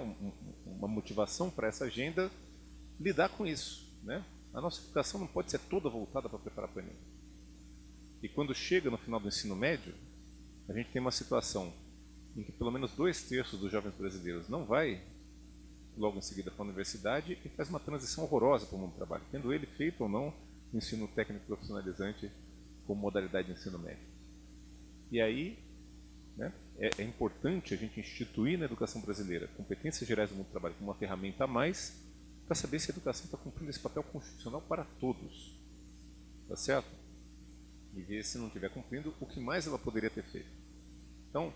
uma motivação para essa agenda lidar com isso. Né? A nossa educação não pode ser toda voltada para preparar para o Enem. E quando chega no final do ensino médio, a gente tem uma situação em que pelo menos 2/3 dos jovens brasileiros não vai logo em seguida para a universidade e faz uma transição horrorosa para o mundo do trabalho, tendo ele feito ou não o ensino técnico profissionalizante como modalidade de ensino médio. E aí, né, é importante a gente instituir na educação brasileira competências gerais do mundo do trabalho como uma ferramenta a mais para saber se a educação está cumprindo esse papel constitucional para todos. Tá certo? E ver se não estiver cumprindo, o que mais ela poderia ter feito. Então,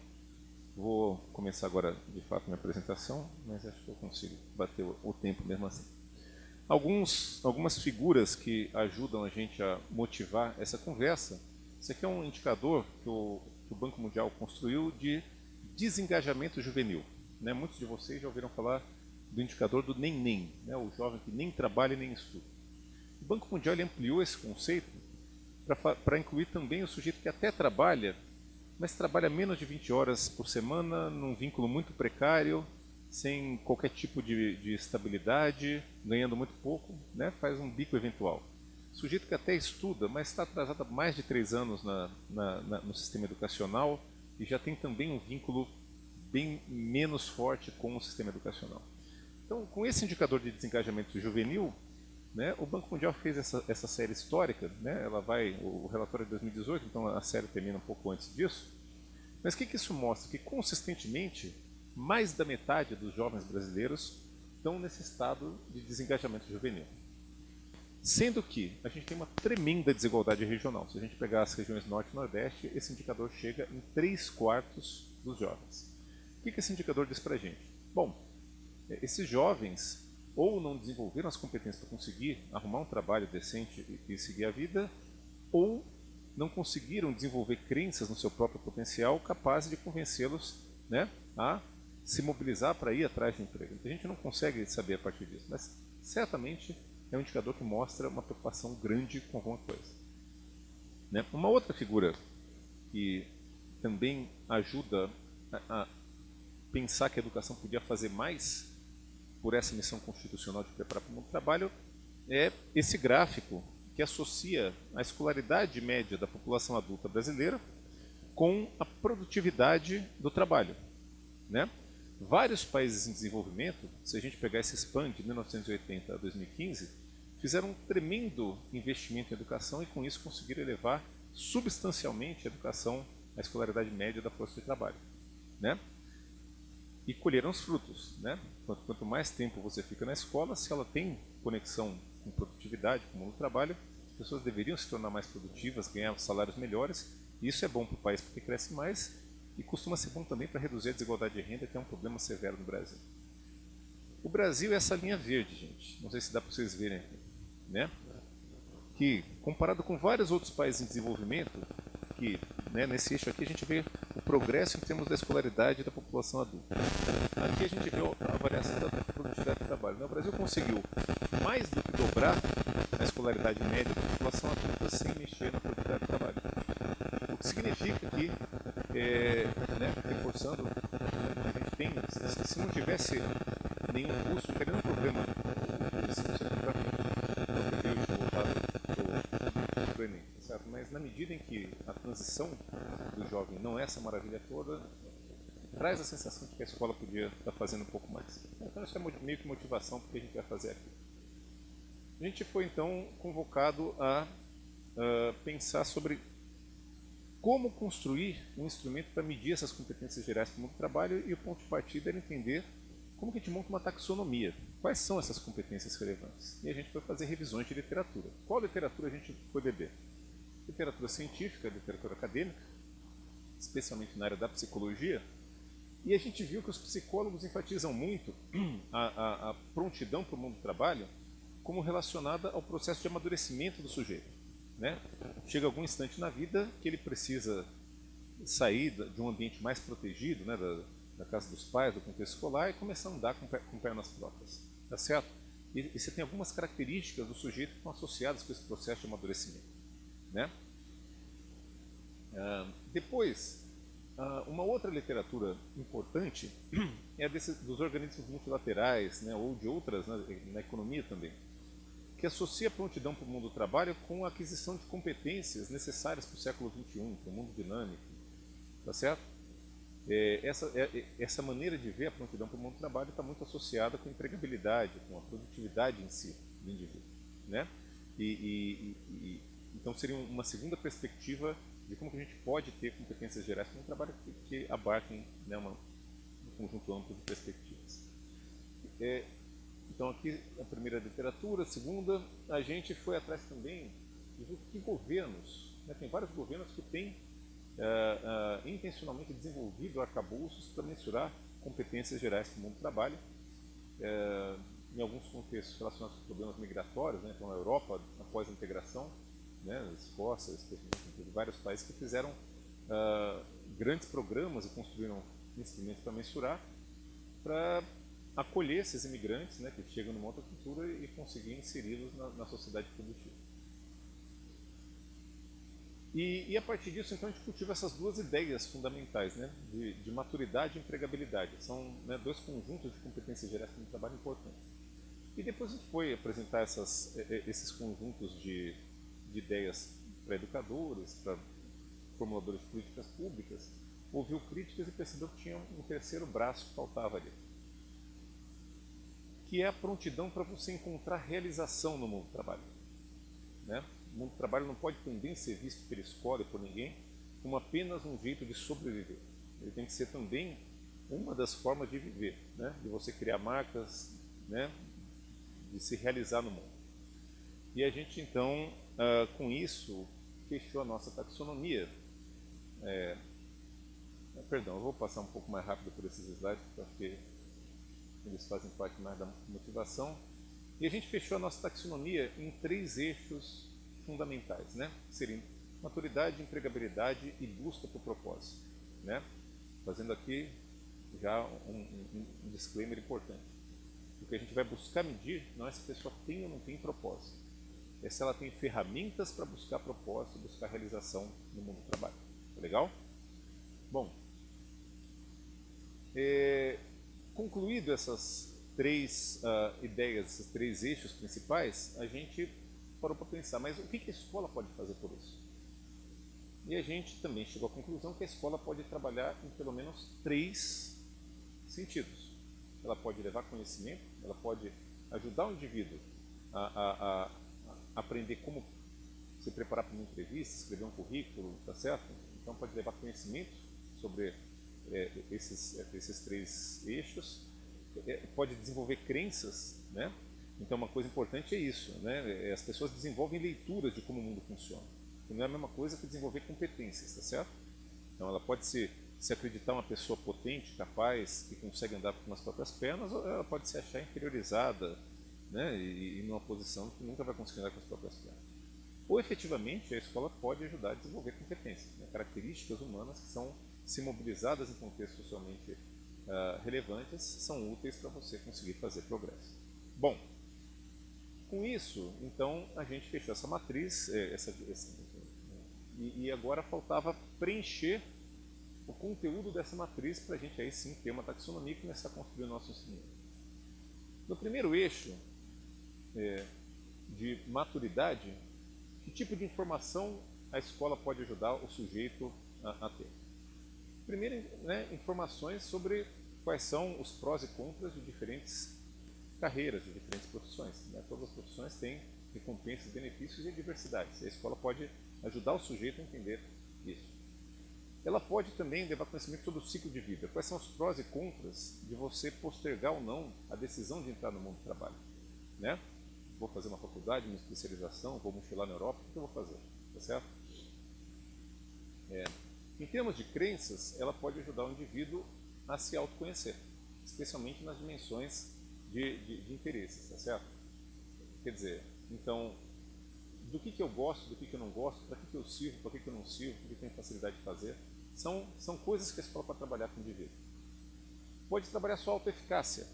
vou começar agora, de fato, minha apresentação, mas acho que eu consigo bater o tempo mesmo assim. Algumas figuras que ajudam a gente a motivar essa conversa. Esse aqui é um indicador que o Banco Mundial construiu de desengajamento juvenil. Né? Muitos de vocês já ouviram falar do indicador do nem-nem, né? O jovem que nem trabalha e nem estuda. O Banco Mundial ele ampliou esse conceito para incluir também o sujeito que até trabalha, mas trabalha menos de 20 horas por semana, num vínculo muito precário, sem qualquer tipo de estabilidade, ganhando muito pouco, né? Faz um bico eventual. Sujeito que até estuda, mas está atrasado há mais de 3 anos no sistema educacional e já tem também um vínculo bem menos forte com o sistema educacional. Então, com esse indicador de desengajamento juvenil, né, o Banco Mundial fez essa série histórica, né, o relatório é de 2018, então a série termina um pouco antes disso. Mas o que isso mostra? Que consistentemente, mais da metade dos jovens brasileiros estão nesse estado de desengajamento juvenil. Sendo que a gente tem uma tremenda desigualdade regional. Se a gente pegar as regiões norte e nordeste, esse indicador chega em 3/4 dos jovens. O que esse indicador diz para a gente? Bom, esses jovens ou não desenvolveram as competências para conseguir arrumar um trabalho decente e seguir a vida, ou não conseguiram desenvolver crenças no seu próprio potencial capazes de convencê-los, né, a se mobilizar para ir atrás de emprego. A gente não consegue saber a partir disso, mas certamente é um indicador que mostra uma preocupação grande com alguma coisa. Né? Uma outra figura que também ajuda a pensar que a educação podia fazer mais por essa missão constitucional de preparar para o mundo do trabalho é esse gráfico que associa a escolaridade média da população adulta brasileira com a produtividade do trabalho. Né? Vários países em desenvolvimento, se a gente pegar esse span de 1980 a 2015, fizeram um tremendo investimento em educação e com isso conseguiram elevar substancialmente a educação, a escolaridade média da força de trabalho. Né? E colheram os frutos. Né? Quanto mais tempo você fica na escola, se ela tem conexão com produtividade, com o mundo do trabalho, as pessoas deveriam se tornar mais produtivas, ganhar salários melhores, e isso é bom para o país porque cresce mais, e costuma ser bom também para reduzir a desigualdade de renda, que é um problema severo no Brasil. O Brasil é essa linha verde, gente. Não sei se dá para vocês verem aqui. Né? Que, comparado com vários outros países em desenvolvimento, que né, nesse eixo aqui a gente vê o progresso em termos da escolaridade da população adulta. Aqui a gente vê a variação da produtividade do trabalho. O Brasil conseguiu mais do que dobrar a escolaridade média da população adulta sem mexer na produtividade do trabalho. O que significa que, né, reforçando, né, a gente tem, se não tivesse nenhum curso, não teria nenhum problema de ensino secundário, não teria hoje voltado para o Enem, certo? Mas na medida em que a transição do jovem não é essa maravilha toda, traz a sensação de que a escola podia estar fazendo um pouco mais. Então isso é meio que motivação para o que a gente vai fazer aqui. A gente foi então convocado a pensar sobre como construir um instrumento para medir essas competências gerais para o mundo do trabalho, e o ponto de partida era entender como que a gente monta uma taxonomia. Quais são essas competências relevantes? E a gente foi fazer revisões de literatura. Qual literatura a gente foi beber? Literatura científica, literatura acadêmica, especialmente na área da psicologia, e a gente viu que os psicólogos enfatizam muito a prontidão para o mundo do trabalho como relacionada ao processo de amadurecimento do sujeito. Né? Chega algum instante na vida que ele precisa sair de um ambiente mais protegido, né, da casa dos pais, do contexto escolar, e começar a andar com pernas próprias. Tá certo? E você tem algumas características do sujeito que estão associadas com esse processo de amadurecimento. Né? Depois, uma outra literatura importante é dos organismos multilaterais, né, ou de outras, né, na economia também, que associa a prontidão para o mundo do trabalho com a aquisição de competências necessárias para o século XXI, para o mundo dinâmico. Tá certo? Essa maneira de ver a prontidão para o mundo do trabalho está muito associada com a empregabilidade, com a produtividade em si do indivíduo. Né? Então seria uma segunda perspectiva de como que a gente pode ter competências gerais para um trabalho que abarquem, né, um conjunto amplo de perspectivas. Então aqui a primeira literatura, a segunda, a gente foi atrás também de ver que governos, né, tem vários governos que têm intencionalmente desenvolvido arcabouços para mensurar competências gerais para o mundo do trabalho, em alguns contextos relacionados com problemas migratórios, né, então a Europa após a integração, né, a Escócia, especialmente, vários países que fizeram grandes programas e construíram instrumentos para mensurar, para acolher esses imigrantes, né, que chegam numa outra cultura e conseguir inseri-los na sociedade produtiva. E a partir disso, então, a gente cultiva essas duas ideias fundamentais, né, de maturidade e empregabilidade. São, né, dois conjuntos de competências gerais para um trabalho importantes. E depois a gente foi apresentar esses conjuntos de ideias para educadores, para formuladores de políticas públicas, ouviu críticas e percebeu que tinha um terceiro braço que faltava ali, que é a prontidão para você encontrar realização no mundo do trabalho. Né? O mundo do trabalho não pode também ser visto pela escola e por ninguém como apenas um jeito de sobreviver. Ele tem que ser também uma das formas de viver, né? De você criar marcas, né? De se realizar no mundo. E a gente, então, com isso, fechou a nossa taxonomia. Perdão, eu vou passar um pouco mais rápido por esses slides, porque eles fazem parte mais da motivação. E a gente fechou a nossa taxonomia em 3 eixos fundamentais, né? Que seriam maturidade, empregabilidade e busca por propósito. Né? Fazendo aqui já um disclaimer importante. O que a gente vai buscar medir não é se a pessoa tem ou não tem propósito, é se ela tem ferramentas para buscar propósito, buscar realização no mundo do trabalho. Tá legal? Bom, concluído essas três ideias, esses três eixos principais, a gente parou para pensar, mas o que a escola pode fazer por isso? E a gente também chegou à conclusão que a escola pode trabalhar em pelo menos 3 sentidos. Ela pode levar conhecimento, ela pode ajudar o indivíduo a aprender como se preparar para uma entrevista, escrever um currículo, tá certo? Então pode levar conhecimento sobre esses 3 eixos, pode desenvolver crenças, né? Então uma coisa importante é isso, né? As pessoas desenvolvem leituras de como o mundo funciona. Não é a mesma coisa que desenvolver competências, tá certo? Então ela pode se acreditar uma pessoa potente, capaz, que consegue andar com as próprias pernas, ou ela pode se achar inferiorizada, né? E numa posição que nunca vai conseguir andar com as próprias pernas. Ou efetivamente a escola pode ajudar a desenvolver competências, né? Características humanas que são, se mobilizadas em contextos socialmente relevantes, são úteis para você conseguir fazer progresso. Bom, com isso, então, a gente fechou essa matriz, e agora faltava preencher o conteúdo dessa matriz para a gente aí sim ter uma taxonomia e começar a construir o nosso ensino. No primeiro eixo de maturidade, que tipo de informação a escola pode ajudar o sujeito a ter? Primeiro, né, informações sobre quais são os prós e contras de diferentes carreiras, de diferentes profissões. Né? Todas as profissões têm recompensas, benefícios e adversidades. E a escola pode ajudar o sujeito a entender isso. Ela pode também levar conhecimento sobre o ciclo de vida. Quais são os prós e contras de você postergar ou não a decisão de entrar no mundo do trabalho. Né? Vou fazer uma faculdade, uma especialização, vou mochilar na Europa, o que eu vou fazer? Tá certo? Em termos de crenças, ela pode ajudar o indivíduo a se autoconhecer, especialmente nas dimensões de interesses, tá certo? Quer dizer, então, do que eu gosto, do que eu não gosto, para que eu sirvo, para que eu não sirvo, o que eu tenho facilidade de fazer, são coisas que a escola pode trabalhar com o indivíduo. Pode trabalhar sua autoeficácia,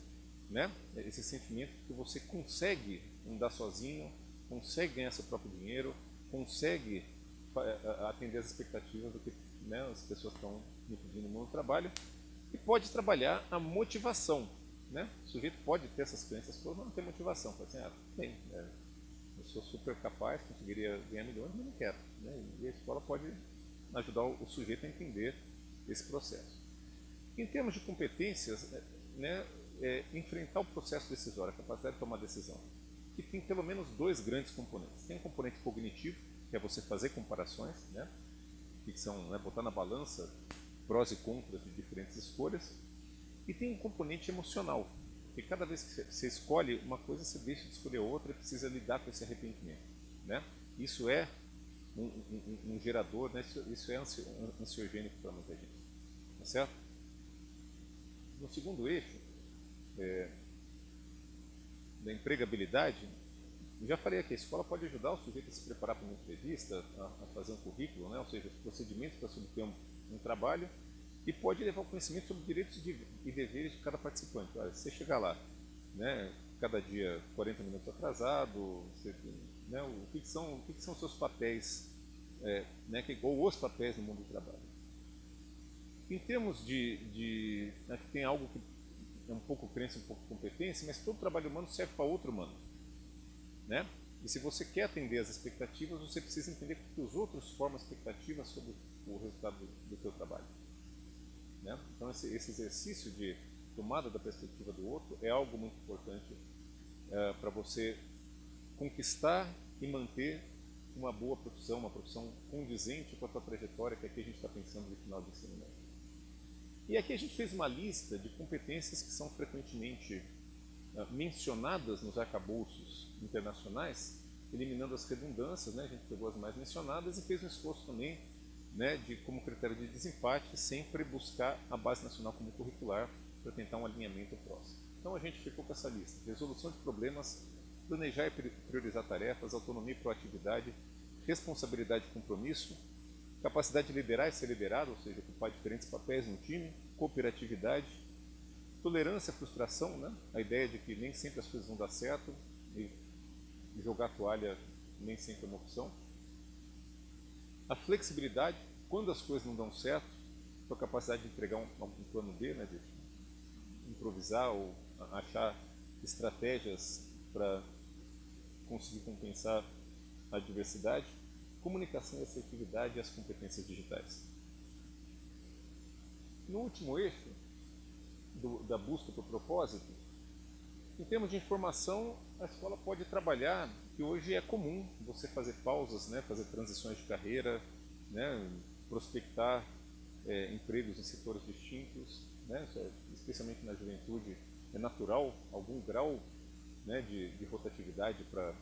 né? Esse sentimento que você consegue andar sozinho, consegue ganhar seu próprio dinheiro, consegue atender as expectativas do que, né, as pessoas estão me pedindo no mundo do trabalho, e pode trabalhar a motivação. Né? O sujeito pode ter essas crenças todas, mas não ter motivação. Pode assim, bem, eu sou super capaz, conseguiria ganhar milhões, mas não quero. Né? E a escola pode ajudar o sujeito a entender esse processo. Em termos de competências, né, enfrentar o processo decisório, a capacidade de tomar decisão, que tem pelo menos 2 grandes componentes. Tem um componente cognitivo, que é você fazer comparações, né, que são, né, botar na balança prós e contras de diferentes escolhas, e tem um componente emocional, que cada vez que você escolhe uma coisa, você deixa de escolher outra e precisa lidar com esse arrependimento. Né? Isso é um gerador, né? Isso é ansiogênico para muita gente. Tá certo? No segundo eixo, da empregabilidade, eu já falei aqui, a escola pode ajudar o sujeito a se preparar para uma entrevista, a fazer um currículo, né? Ou seja, os procedimentos para subter um trabalho, e pode levar o conhecimento sobre direitos e deveres de cada participante. Olha, se você chegar lá, né, cada dia 40 minutos atrasado, você, né, o que são os seus papéis, né, ou os papéis no mundo do trabalho. Em termos aqui tem algo que é um pouco crença, um pouco competência, mas todo trabalho humano serve para outro humano. Né? E se você quer atender às expectativas, você precisa entender que os outros formam expectativas sobre o resultado do seu trabalho. Né? Então esse exercício de tomada da perspectiva do outro é algo muito importante para você conquistar e manter uma boa profissão, uma profissão condizente com a sua trajetória, que aqui a gente está pensando no final do ensino médio. E aqui a gente fez uma lista de competências que são frequentemente mencionadas nos arcabouços internacionais, eliminando as redundâncias, né? A gente pegou as mais mencionadas e fez um esforço também, né, de, como critério de desempate, sempre buscar a base nacional como curricular para tentar um alinhamento próximo. Então a gente ficou com essa lista: resolução de problemas, planejar e priorizar tarefas, autonomia e proatividade, responsabilidade e compromisso, capacidade de liderar e ser liderado, ou seja, ocupar diferentes papéis no time, cooperatividade, Tolerância à frustração, né? A ideia de que nem sempre as coisas vão dar certo e jogar a toalha nem sempre é uma opção. A flexibilidade, quando as coisas não dão certo, a capacidade de entregar um plano B, né? De improvisar ou achar estratégias para conseguir compensar a adversidade. Comunicação e assertividade e as competências digitais. No último eixo da busca por propósito, em termos de informação, a escola pode trabalhar, que hoje é comum você fazer pausas, né, fazer transições de carreira, né, prospectar empregos em setores distintos, né, especialmente na juventude, é natural algum grau, né, de rotatividade para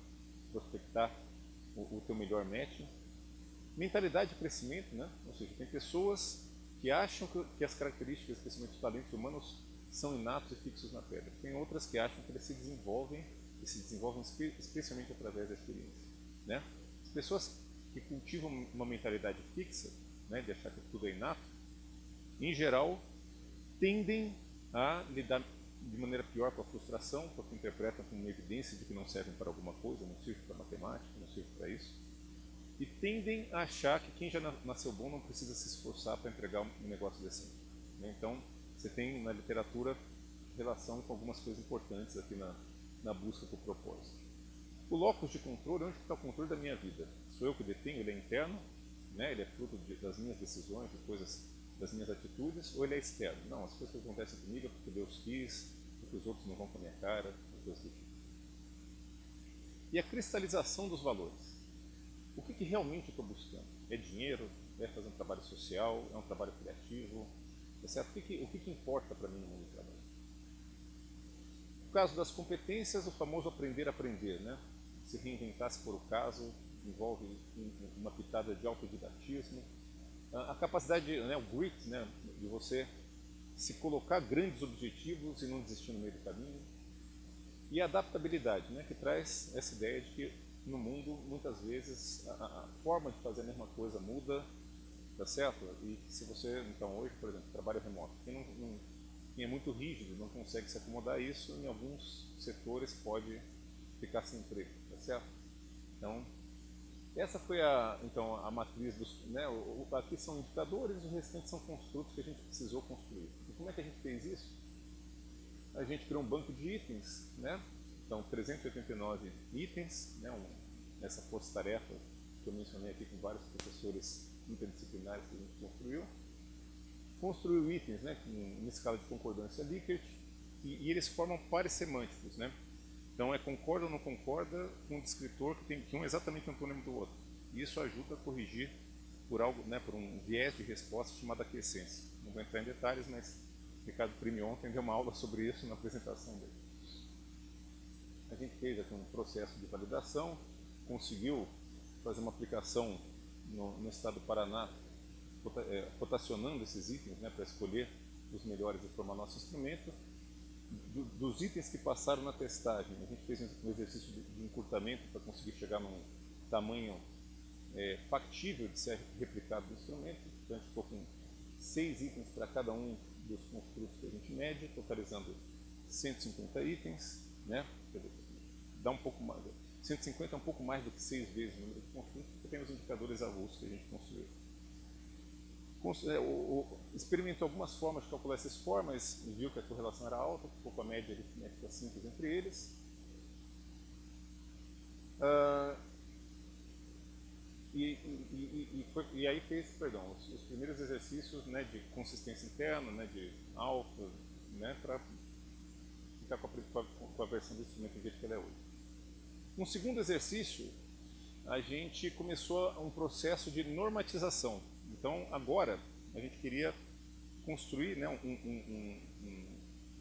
prospectar o teu melhor match. Mentalidade de crescimento, né? Ou seja, tem pessoas que acham que as características, especialmente os talentos humanos, são inatos e fixos na pedra. Tem outras que acham que eles se desenvolvem especialmente através da experiência, né? As pessoas que cultivam uma mentalidade fixa, né, de achar que tudo é inato, em geral, tendem a lidar de maneira pior com a frustração, porque interpretam como uma evidência de que não servem para alguma coisa, não servem para matemática, não servem para isso. E tendem a achar que quem já nasceu bom não precisa se esforçar para entregar um negócio decente. Então, você tem na literatura relação com algumas coisas importantes aqui na busca por propósito. O locus de controle, onde está o controle da minha vida? Sou eu que detenho, ele é interno, né? Ele é fruto das minhas decisões, das minhas atitudes, ou ele é externo? Não, as coisas que acontecem comigo é porque Deus quis, porque os outros não vão com a minha cara, coisas do tipo. E a cristalização dos valores. O que realmente eu estou buscando? É dinheiro? É fazer um trabalho social? É um trabalho criativo? É certo? O que importa para mim no mundo do trabalho? No caso das competências, o famoso aprender a aprender, né? Se reinventar se for o caso, envolve uma pitada de autodidatismo. A capacidade, né, o grit, né, de você se colocar grandes objetivos e não desistir no meio do caminho. E a adaptabilidade, né, que traz essa ideia de que no mundo, muitas vezes, a forma de fazer a mesma coisa muda, tá certo? E se você, então, hoje, por exemplo, trabalha remoto, quem é muito rígido, não consegue se acomodar a isso, em alguns setores pode ficar sem emprego, tá certo? Então, essa foi a matriz dos, né, aqui são indicadores, os restantes são construtos que a gente precisou construir. E como é que a gente fez isso? A gente criou um banco de itens, né? Então, 389 itens, né, nessa força-tarefa que eu mencionei aqui com vários professores interdisciplinares que a gente construiu. Construiu itens, né, em escala de concordância Likert, e eles formam pares semânticos, né? Então, concorda ou não concorda com um descritor que um é exatamente antônimo do outro. E isso ajuda a corrigir por algo, né, por um viés de resposta chamado aquiescência. Não vou entrar em detalhes, mas Ricardo Primi ontem deu uma aula sobre isso na apresentação dele. A gente fez aqui um processo de validação, conseguiu fazer uma aplicação no estado do Paraná, rotacionando esses itens, né, para escolher os melhores e formar nosso instrumento. Dos itens que passaram na testagem, a gente fez um exercício de encurtamento para conseguir chegar num tamanho factível de ser replicado no instrumento. Então a gente ficou com 6 itens para cada um dos construtos que a gente mede, totalizando 150 itens, né? Dá um pouco mais, 150 é um pouco mais do que 6 vezes o número de construtos, porque tem os indicadores avulsos que a gente construiu. Experimentou algumas formas de calcular esse score, mas viu que a correlação era alta, ficou com a média aritmética simples entre eles. E aí fez, os primeiros exercícios, né, de consistência interna, né, de alfa, né, para ficar com a versão do instrumento do jeito que ela é hoje. No segundo exercício, a gente começou um processo de normatização. Então, agora, a gente queria construir, né,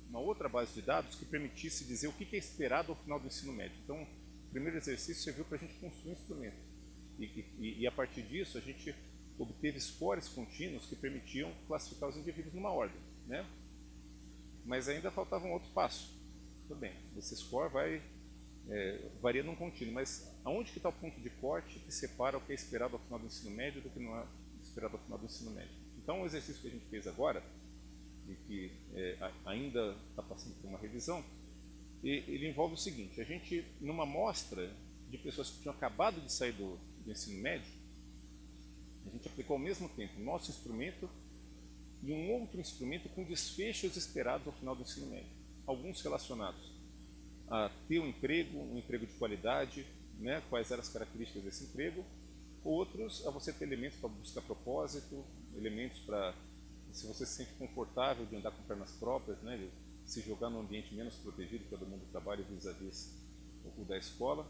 uma outra base de dados que permitisse dizer o que é esperado ao final do ensino médio. Então, o primeiro exercício serviu para a gente construir um instrumento. E a partir disso, a gente obteve scores contínuos que permitiam classificar os indivíduos numa ordem, né? Mas ainda faltava um outro passo. Tudo bem, esse score varia num contínuo, mas aonde que está o ponto de corte que separa o que é esperado ao final do ensino médio do que não é esperado ao final do ensino médio? Então, o exercício que a gente fez agora, e que ainda está passando por uma revisão, ele envolve o seguinte: a gente, numa amostra de pessoas que tinham acabado de sair do ensino médio, a gente aplicou ao mesmo tempo o nosso instrumento e um outro instrumento com desfechos esperados ao final do ensino médio. Alguns relacionados a ter um emprego de qualidade, né, quais eram as características desse emprego, outros a você ter elementos para buscar propósito, elementos para, se você se sente confortável de andar com pernas próprias, né, de se jogar num ambiente menos protegido que é do mundo do trabalho vis-à-vis o da escola.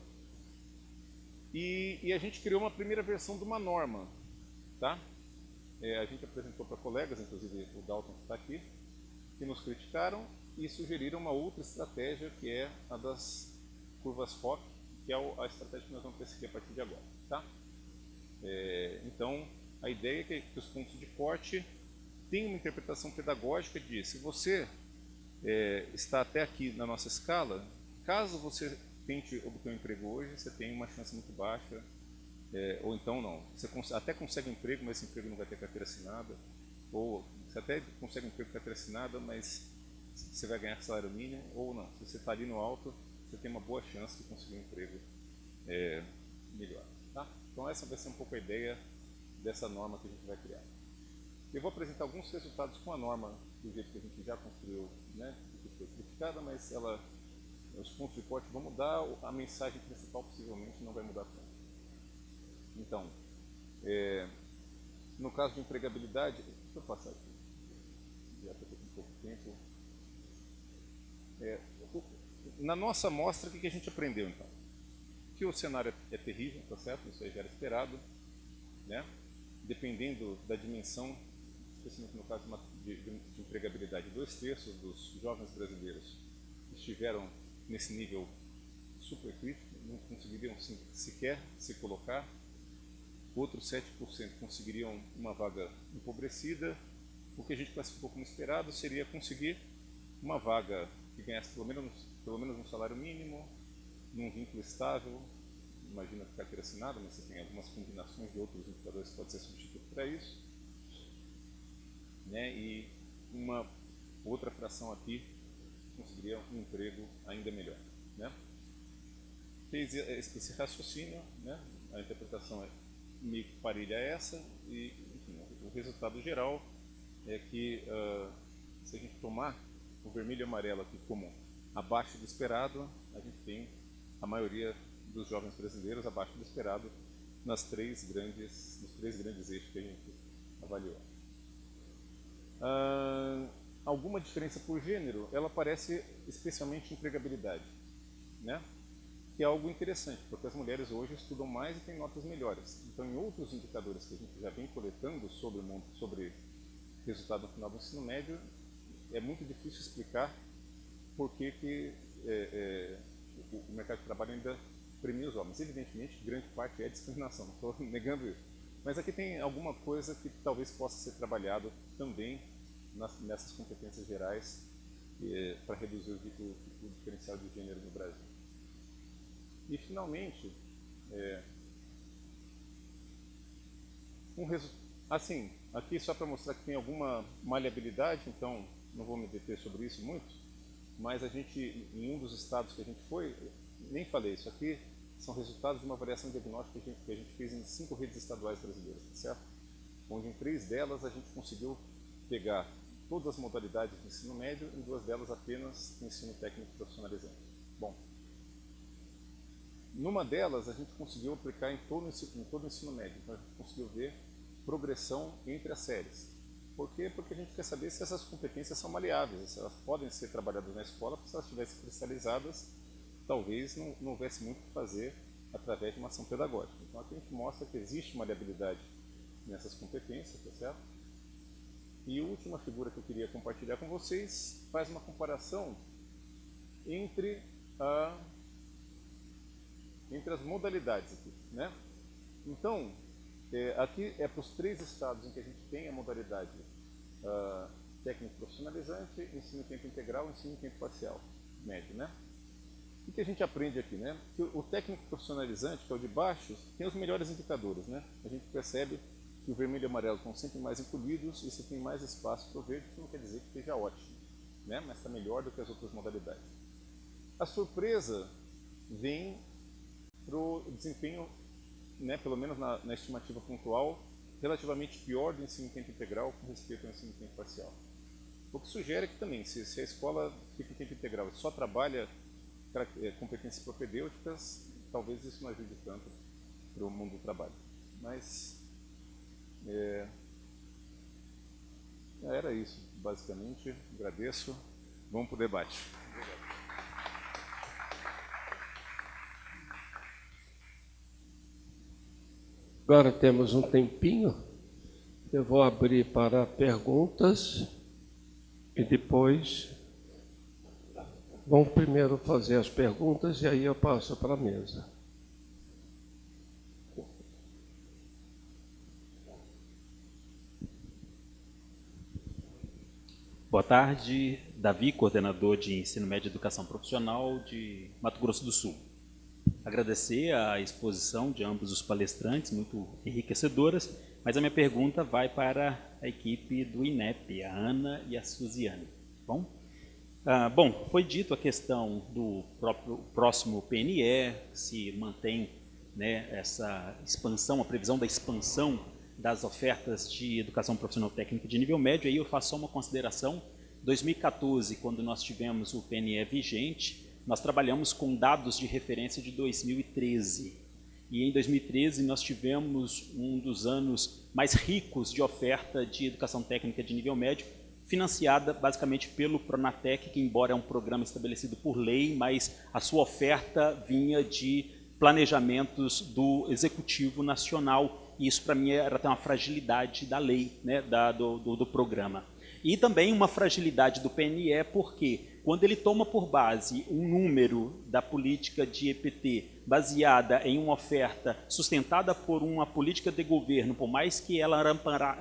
E a gente criou uma primeira versão de uma norma, tá? A gente apresentou para colegas, inclusive o Dalton que está aqui, que nos criticaram e sugeriram uma outra estratégia, que é a das curvas ROC, que é a estratégia que nós vamos perseguir a partir de agora, tá? Então, a ideia é que os pontos de corte têm uma interpretação pedagógica de, se você está até aqui na nossa escala, caso você tente obter um emprego hoje, você tem uma chance muito baixa, ou então não. Você até consegue um emprego, mas esse emprego não vai ter carteira assinada, ou você até consegue um emprego com carteira assinada, mas você vai ganhar salário mínimo, ou não. Se você está ali no alto, você tem uma boa chance de conseguir um emprego melhor. Tá? Então essa vai ser um pouco a ideia dessa norma que a gente vai criar. Eu vou apresentar alguns resultados com a norma do jeito que a gente já construiu, né, que foi criticada, mas os pontos de corte vão mudar, a mensagem principal possivelmente não vai mudar tanto. Então, no caso de empregabilidade, deixa eu passar aqui, já estou com pouco tempo. Na nossa amostra, o que a gente aprendeu então? Que o cenário é terrível, tá certo? Isso aí já era esperado, né? Dependendo da dimensão, especialmente no caso de empregabilidade, 2/3 dos jovens brasileiros estiveram nesse nível super crítico, não conseguiriam sequer se colocar. Outros 7% conseguiriam uma vaga empobrecida. O que a gente classificou como esperado seria conseguir uma vaga que ganhasse pelo menos um salário mínimo, num vínculo estável, imagina que carteira assinada, mas você tem algumas combinações de outros indicadores que podem ser substituídos para isso, né? E uma outra fração aqui conseguiria um emprego ainda melhor, né? Fez esse raciocínio, né? A interpretação é meio que parelha a essa, e enfim, o resultado geral é que se a gente tomar o vermelho e o amarelo aqui como abaixo do esperado, a gente tem a maioria dos jovens brasileiros abaixo do esperado nos três grandes eixos que a gente avaliou. Alguma diferença por gênero, ela aparece especialmente em empregabilidade, né? Que é algo interessante, porque as mulheres hoje estudam mais e têm notas melhores. Então, em outros indicadores que a gente já vem coletando sobre resultado no final do ensino médio, é muito difícil explicar por que o mercado de trabalho ainda premia os homens. Evidentemente, grande parte é discriminação, não estou negando isso. Mas aqui tem alguma coisa que talvez possa ser trabalhado também nessas competências gerais para reduzir o diferencial de gênero no Brasil. E, finalmente, assim, aqui só para mostrar que tem alguma maleabilidade, então não vou me deter sobre isso muito, mas a gente, em um dos estados que a gente foi, nem falei, isso aqui são resultados de uma avaliação diagnóstica que a gente fez em 5 redes estaduais brasileiras, certo? Onde em 3 delas a gente conseguiu pegar todas as modalidades de ensino médio, em 2 delas apenas ensino técnico profissionalizante. Bom, numa delas a gente conseguiu aplicar em todo o ensino médio, então a gente conseguiu ver progressão entre as séries. Por quê? Porque a gente quer saber se essas competências são maleáveis, se elas podem ser trabalhadas na escola, porque se elas estivessem cristalizadas, talvez não houvesse muito o que fazer através de uma ação pedagógica. Então aqui a gente mostra que existe maleabilidade nessas competências, tá certo? E a última figura que eu queria compartilhar com vocês faz uma comparação entre as modalidades aqui, né? Então, aqui é para os 3 estados em que a gente tem a modalidade técnico profissionalizante, ensino em tempo integral, ensino em tempo parcial, médio, né? O que a gente aprende aqui, né? Que o técnico profissionalizante, que é o de baixo, tem os melhores indicadores, né? A gente percebe que o vermelho e o amarelo estão sempre mais encolhidos e você tem mais espaço para o verde, que não quer dizer que esteja ótimo, né? Mas está melhor do que as outras modalidades. A surpresa vem para o desempenho, né, pelo menos na estimativa pontual, relativamente pior do ensino em tempo integral com respeito ao ensino em tempo parcial. O que sugere que também, se a escola fica em tempo integral e só trabalha competências propedêuticas, talvez isso não ajude tanto para o mundo do trabalho. Mas era isso, basicamente. Agradeço. Vamos para o debate. Agora temos um tempinho. Eu vou abrir para perguntas e depois vamos primeiro fazer as perguntas e aí eu passo para a mesa. Boa tarde, Davi, coordenador de Ensino Médio e Educação Profissional de Mato Grosso do Sul. Agradecer a exposição de ambos os palestrantes, muito enriquecedoras, mas a minha pergunta vai para a equipe do INEP, a Ana e a Suziane. Bom, foi dito a questão do próximo PNE, se mantém, né, essa expansão, a previsão da expansão das ofertas de educação profissional técnica de nível médio. Aí eu faço só uma consideração. 2014, quando nós tivemos o PNE vigente, nós trabalhamos com dados de referência de 2013. E em 2013 nós tivemos um dos anos mais ricos de oferta de educação técnica de nível médio, financiada basicamente pelo Pronatec, que embora é um programa estabelecido por lei, mas a sua oferta vinha de planejamentos do Executivo Nacional. E isso, para mim, era até uma fragilidade da lei, né, do programa. E também uma fragilidade do PNE, porque quando ele toma por base um número da política de EPT baseada em uma oferta sustentada por uma política de governo, por mais que ela era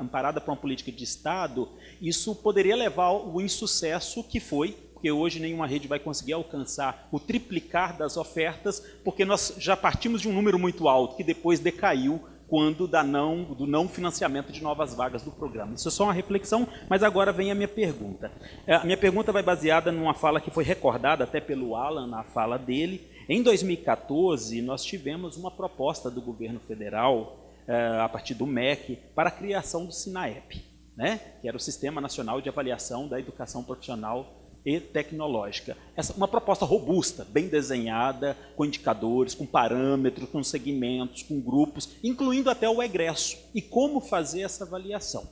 amparada por uma política de Estado, isso poderia levar ao insucesso que foi, porque hoje nenhuma rede vai conseguir alcançar o triplicar das ofertas, porque nós já partimos de um número muito alto, que depois decaiu quando do não financiamento de novas vagas do programa. Isso é só uma reflexão, mas agora vem a minha pergunta. A minha pergunta vai baseada numa fala que foi recordada até pelo Alan, na fala dele. Em 2014, nós tivemos uma proposta do governo federal, a partir do MEC, para a criação do SINAEP, né? Que era o Sistema Nacional de Avaliação da Educação Profissional e Tecnológica. Uma proposta robusta, bem desenhada, com indicadores, com parâmetros, com segmentos, com grupos, incluindo até o egresso. E como fazer essa avaliação?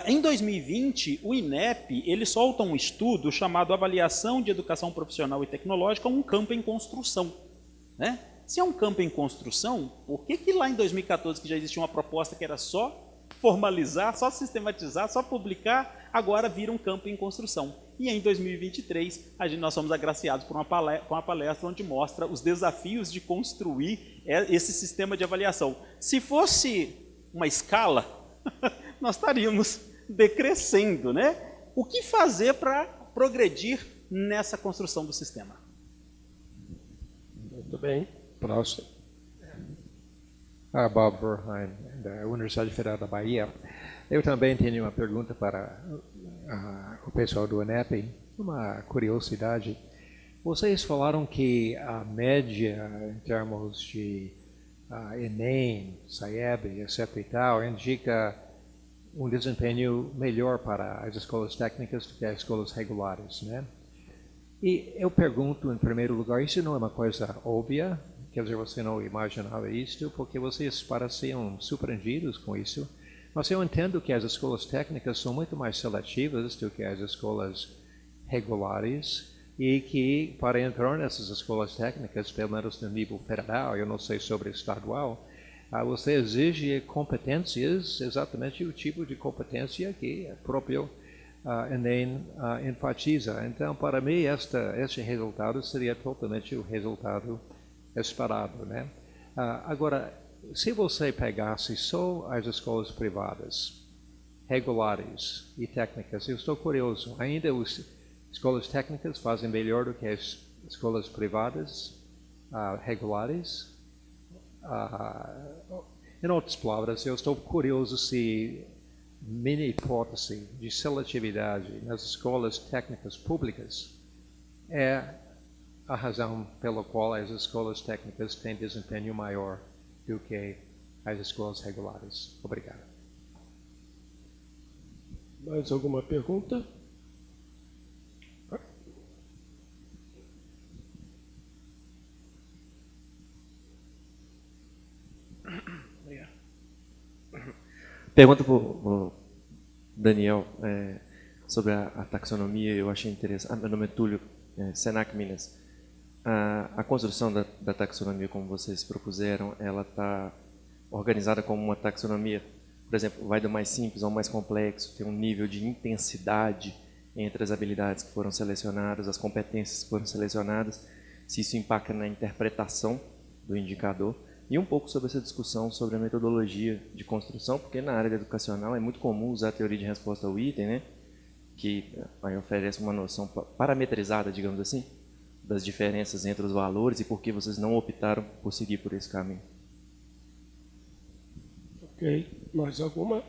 Em 2020, o INEP ele solta um estudo chamado Avaliação de Educação Profissional e Tecnológica, um campo em construção, né? Se é um campo em construção, por que lá em 2014, que já existia uma proposta que era só formalizar, só sistematizar, só publicar, agora vira um campo em construção? E em 2023, nós somos agraciados por uma palestra onde mostra os desafios de construir esse sistema de avaliação. Se fosse uma escala, nós estaríamos decrescendo, né? O que fazer para progredir nessa construção do sistema? Muito bem. Próximo. Bob Berheim, da Universidade Federal da Bahia. Eu também tenho uma pergunta para o pessoal do INEP, uma curiosidade. Vocês falaram que a média em termos de Enem, SAEB, etc. e tal, indica um desempenho melhor para as escolas técnicas do que as escolas regulares, né? E eu pergunto, em primeiro lugar, isso não é uma coisa óbvia? Quer dizer, você não imaginava isso, porque vocês pareciam surpreendidos com isso. Mas eu entendo que as escolas técnicas são muito mais seletivas do que as escolas regulares e que para entrar nessas escolas técnicas, pelo menos no nível federal, eu não sei sobre estadual, você exige competências, exatamente o tipo de competência que o próprio Enem enfatiza. Então, para mim, este resultado seria totalmente o resultado esperado, né? Agora, se você pegasse só as escolas privadas, regulares e técnicas, eu estou curioso, ainda as escolas técnicas fazem melhor do que as escolas privadas regulares? Em outras palavras, eu estou curioso se minha hipótese de seletividade nas escolas técnicas públicas é a razão pela qual as escolas técnicas têm desempenho maior do que as escolas regulares. Obrigado. Mais alguma pergunta? Pergunta para o Daniel sobre a taxonomia, eu achei interessante. Meu nome é Túlio, Senac Minas. A construção da taxonomia, como vocês propuseram, ela está organizada como uma taxonomia, por exemplo, vai do mais simples ao mais complexo, tem um nível de intensidade entre as habilidades que foram selecionadas, as competências que foram selecionadas, se isso impacta na interpretação do indicador. E um pouco sobre essa discussão sobre a metodologia de construção, porque na área educacional é muito comum usar a teoria de resposta ao item, né? Que aí oferece uma noção parametrizada, digamos assim, das diferenças entre os valores e por que vocês não optaram por seguir por esse caminho. Ok. Mais alguma?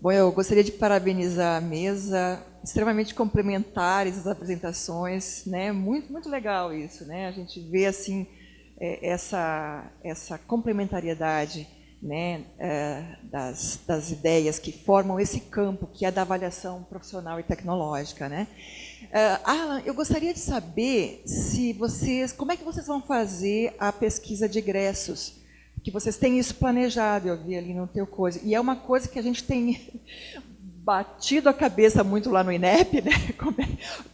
Bom, eu gostaria de parabenizar a mesa, extremamente complementares as apresentações, né? Muito legal isso, né? A gente vê assim essa complementariedade, né? Das ideias que formam esse campo que é da avaliação profissional e tecnológica, né? Alan, eu gostaria de saber como é que vocês vão fazer a pesquisa de egressos, que vocês têm isso planejado, eu vi ali no teu coisa. E é uma coisa que a gente tem batido a cabeça muito lá no INEP, né?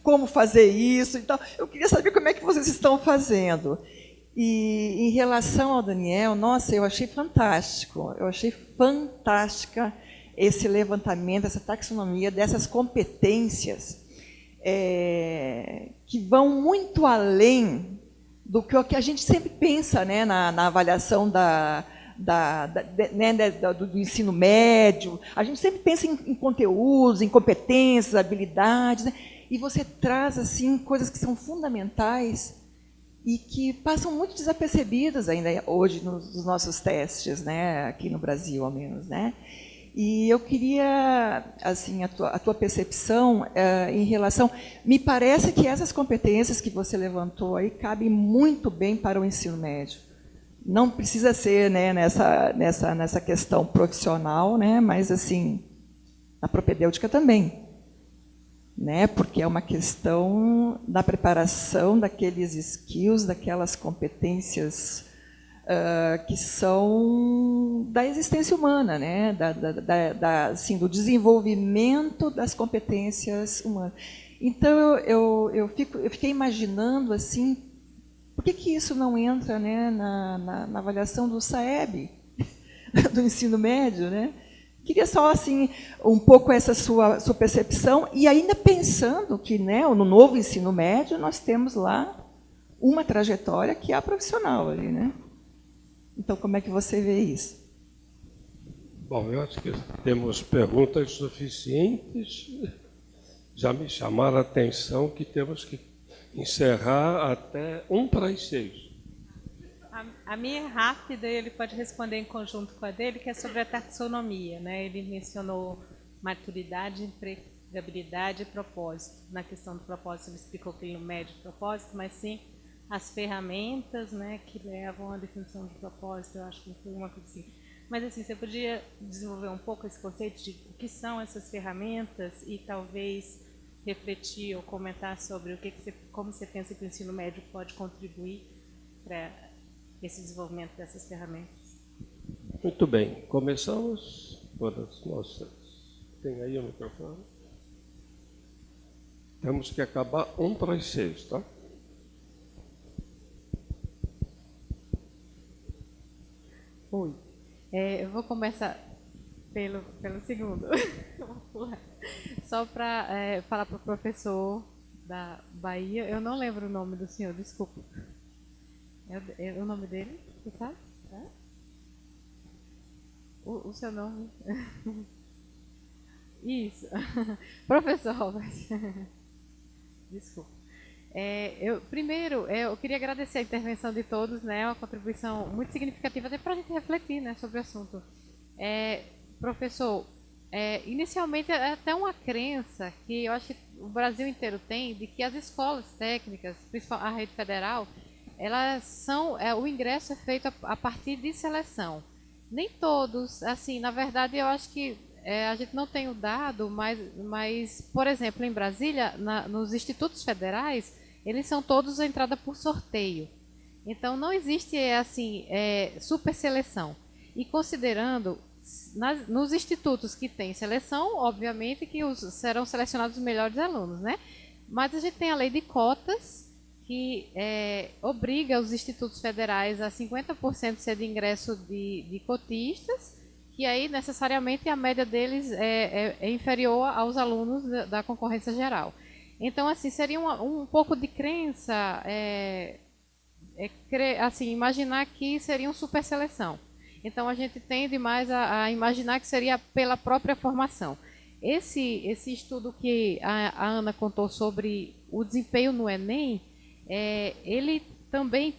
Como fazer isso. Então, eu queria saber como é que vocês estão fazendo. E em relação ao Daniel, nossa, eu achei fantástico. Eu achei fantástica esse levantamento, essa taxonomia dessas competências que vão muito além do que a gente sempre pensa, né, na avaliação do ensino médio. A gente sempre pensa em conteúdos, em competências, habilidades, né? E você traz assim coisas que são fundamentais e que passam muito desapercebidas ainda hoje nos nossos testes, né, aqui no Brasil, ao menos, né? E eu queria, assim, a tua percepção em relação... Me parece que essas competências que você levantou aí cabem muito bem para o ensino médio. Não precisa ser, né, nessa questão profissional, né, mas, assim, na propedêutica também. Né, porque é uma questão da preparação daqueles skills, daquelas competências que são da existência humana, né? Assim, do desenvolvimento das competências humanas. Então, eu fiquei imaginando, assim, por que isso não entra, né, na avaliação do SAEB, do ensino médio, né? Queria só, assim, um pouco essa sua percepção, e ainda pensando que, né, no novo ensino médio nós temos lá uma trajetória que é a profissional ali, né? Então, como é que você vê isso? Bom, eu acho que temos perguntas suficientes. Já me chamaram a atenção que temos que encerrar até 5:55. A minha é rápida, ele pode responder em conjunto com a dele, que é sobre a taxonomia, né? Ele mencionou maturidade, empregabilidade e propósito. Na questão do propósito, ele explicou que ele não mede propósito, mas sim as ferramentas, né, que levam à definição de propósito. Eu acho que foi uma coisa assim. Mas, assim, você podia desenvolver um pouco esse conceito de o que são essas ferramentas e talvez refletir ou comentar sobre como você pensa que o ensino médio pode contribuir para esse desenvolvimento dessas ferramentas. Muito bem, começamos por as nossas... Tem aí o microfone? Temos que acabar 5:55, tá? Oi. Eu vou começar pelo segundo. Só para falar para o professor da Bahia, eu não lembro o nome do senhor, desculpa. O nome dele, você sabe? O seu nome? Isso. Professor Robert. Desculpa. Primeiro, eu queria agradecer a intervenção de todos, né, uma contribuição muito significativa até para a gente refletir, né, sobre o assunto. Professor, inicialmente é até uma crença que eu acho que o Brasil inteiro tem, de que as escolas técnicas, principalmente a rede federal, elas são, o ingresso é feito a partir de seleção. Nem todos, assim, na verdade eu acho que a gente não tem o dado, mas por exemplo, em Brasília, nos institutos federais, eles são todos a entrada por sorteio. Então não existe assim super seleção. E considerando nos institutos que tem seleção, obviamente que serão selecionados os melhores alunos, né? Mas a gente tem a lei de cotas, que obriga os institutos federais a 50% ser de ingresso de cotistas, que aí necessariamente a média deles é inferior aos alunos da concorrência geral. Então, assim, seria um pouco de crença, assim, imaginar que seria uma super seleção. Então, a gente tende mais a imaginar que seria pela própria formação. Esse estudo que a Ana contou sobre o desempenho no Enem, ele também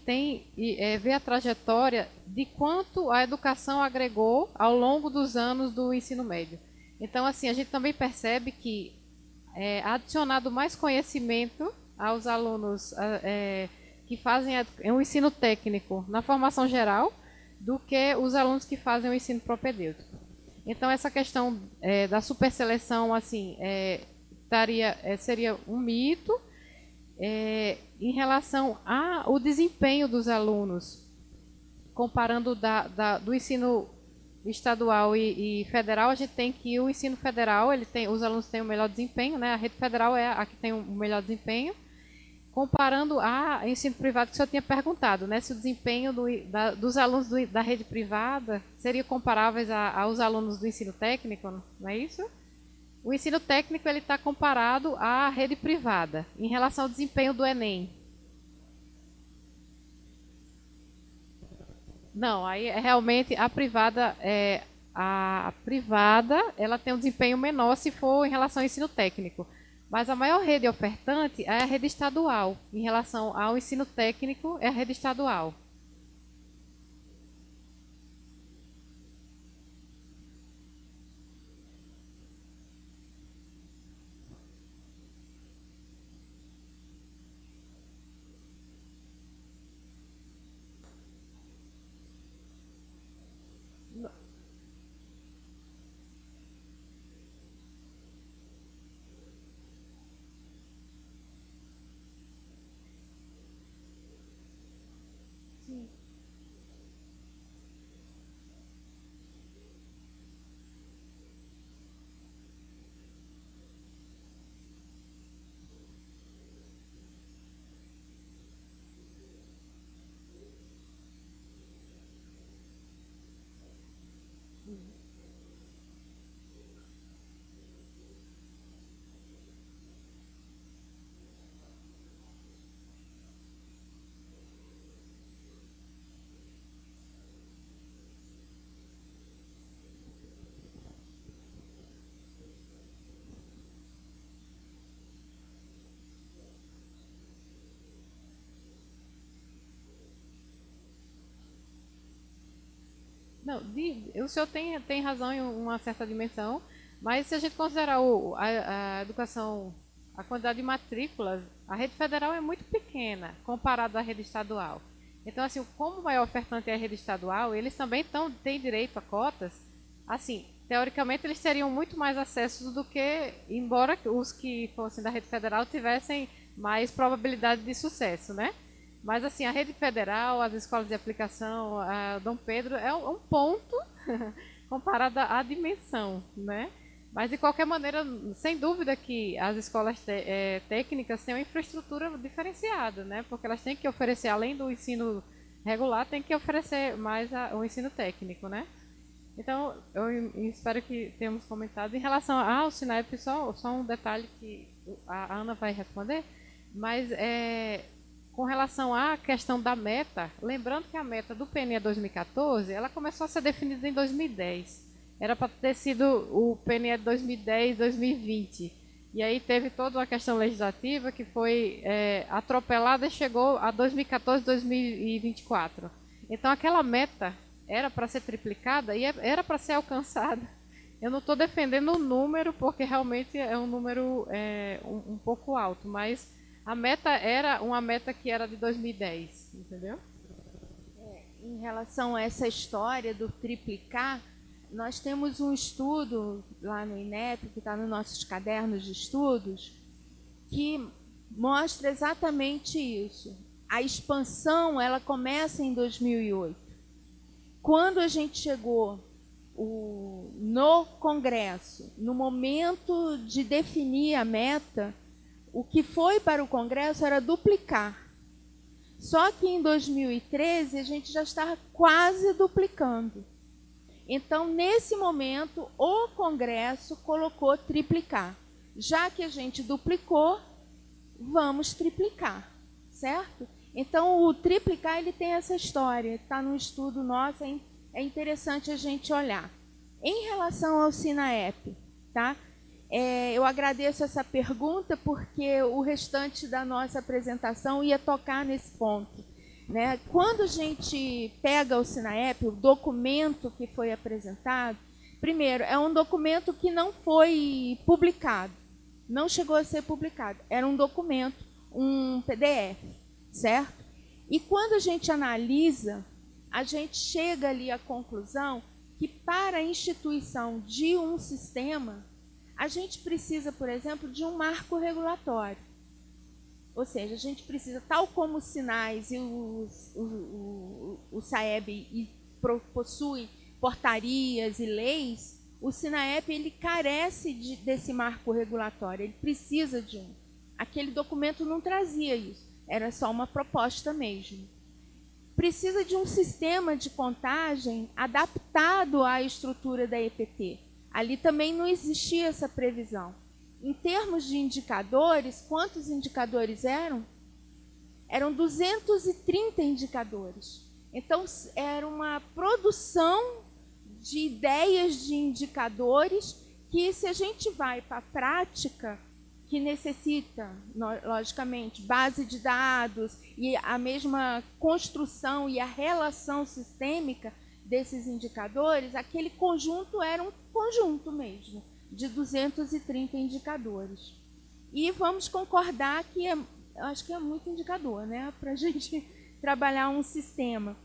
vê a trajetória de quanto a educação agregou ao longo dos anos do ensino médio. Então, assim, a gente também percebe que adicionado mais conhecimento aos alunos que fazem o ensino técnico na formação geral do que os alunos que fazem o ensino propedêutico. Então, essa questão da superseleção, assim, seria um mito. Em relação ao desempenho dos alunos, comparando do ensino estadual e federal, a gente tem que o ensino federal, os alunos têm o melhor desempenho, né? A rede federal é a que tem o melhor desempenho, comparando ao ensino privado, que o senhor tinha perguntado, né? Se o desempenho dos alunos da rede privada seria comparáveis aos alunos do ensino técnico, não é isso? O ensino técnico está comparado à rede privada, em relação ao desempenho do Enem. Não, aí realmente a privada ela tem um desempenho menor se for em relação ao ensino técnico. Mas a maior rede ofertante é a rede estadual. Em relação ao ensino técnico, é a rede estadual. Não, o senhor tem razão em uma certa dimensão, mas se a gente considerar a educação, a quantidade de matrículas, a rede federal é muito pequena comparada à rede estadual. Então, assim, como o maior ofertante é a rede estadual, eles também têm direito a cotas. Assim, teoricamente, eles teriam muito mais acessos do que, embora os que fossem da rede federal tivessem mais probabilidade de sucesso, né? Mas, assim, a rede federal, as escolas de aplicação, a Dom Pedro, é um ponto comparado à dimensão, né? Mas, de qualquer maneira, sem dúvida que as escolas técnicas têm uma infraestrutura diferenciada, né? Porque elas têm que oferecer, além do ensino regular, têm que oferecer mais o ensino técnico, né? Então, eu espero que tenhamos comentado. Em relação ao SINAEP, só um detalhe que a Ana vai responder, mas com relação à questão da meta, lembrando que a meta do PNE 2014, ela começou a ser definida em 2010. Era para ter sido o PNE 2010, 2020. E aí teve toda uma questão legislativa que foi atropelada e chegou a 2014, 2024. Então aquela meta era para ser triplicada e era para ser alcançada. Eu não estou defendendo o número, porque realmente é um número um pouco alto, mas a meta era uma meta que era de 2010, entendeu? Em relação a essa história do triplicar, nós temos um estudo lá no INEP, que está nos nossos cadernos de estudos, que mostra exatamente isso. A expansão, ela começa em 2008. Quando a gente chegou no Congresso, no momento de definir a meta, o que foi para o Congresso era duplicar. Só que em 2013 a gente já estava quase duplicando. Então, nesse momento, o Congresso colocou triplicar. Já que a gente duplicou, vamos triplicar, certo? Então, o triplicar ele tem essa história, está no estudo nosso, é interessante a gente olhar. Em relação ao SINAEP, tá? Eu agradeço essa pergunta porque o restante da nossa apresentação ia tocar nesse ponto, né? Quando a gente pega o SINAEP, o documento que foi apresentado, primeiro, é um documento que não foi publicado, não chegou a ser publicado, era um documento, um PDF, certo? E quando a gente analisa, a gente chega ali à conclusão que para a instituição de um sistema, a gente precisa, por exemplo, de um marco regulatório. Ou seja, a gente precisa, tal como os sinais e o SAEB possuem portarias e leis, o SINAEP ele carece desse marco regulatório, ele precisa de um. Aquele documento não trazia isso, era só uma proposta mesmo. Precisa de um sistema de contagem adaptado à estrutura da EPT. Ali também não existia essa previsão. Em termos de indicadores, quantos indicadores eram? Eram 230 indicadores. Então, era uma produção de ideias de indicadores que, se a gente vai para a prática, que necessita, logicamente, base de dados e a mesma construção e a relação sistêmica desses indicadores, aquele conjunto era um conjunto mesmo, de 230 indicadores. E vamos concordar que eu acho que é muito indicador, né, para a gente trabalhar um sistema.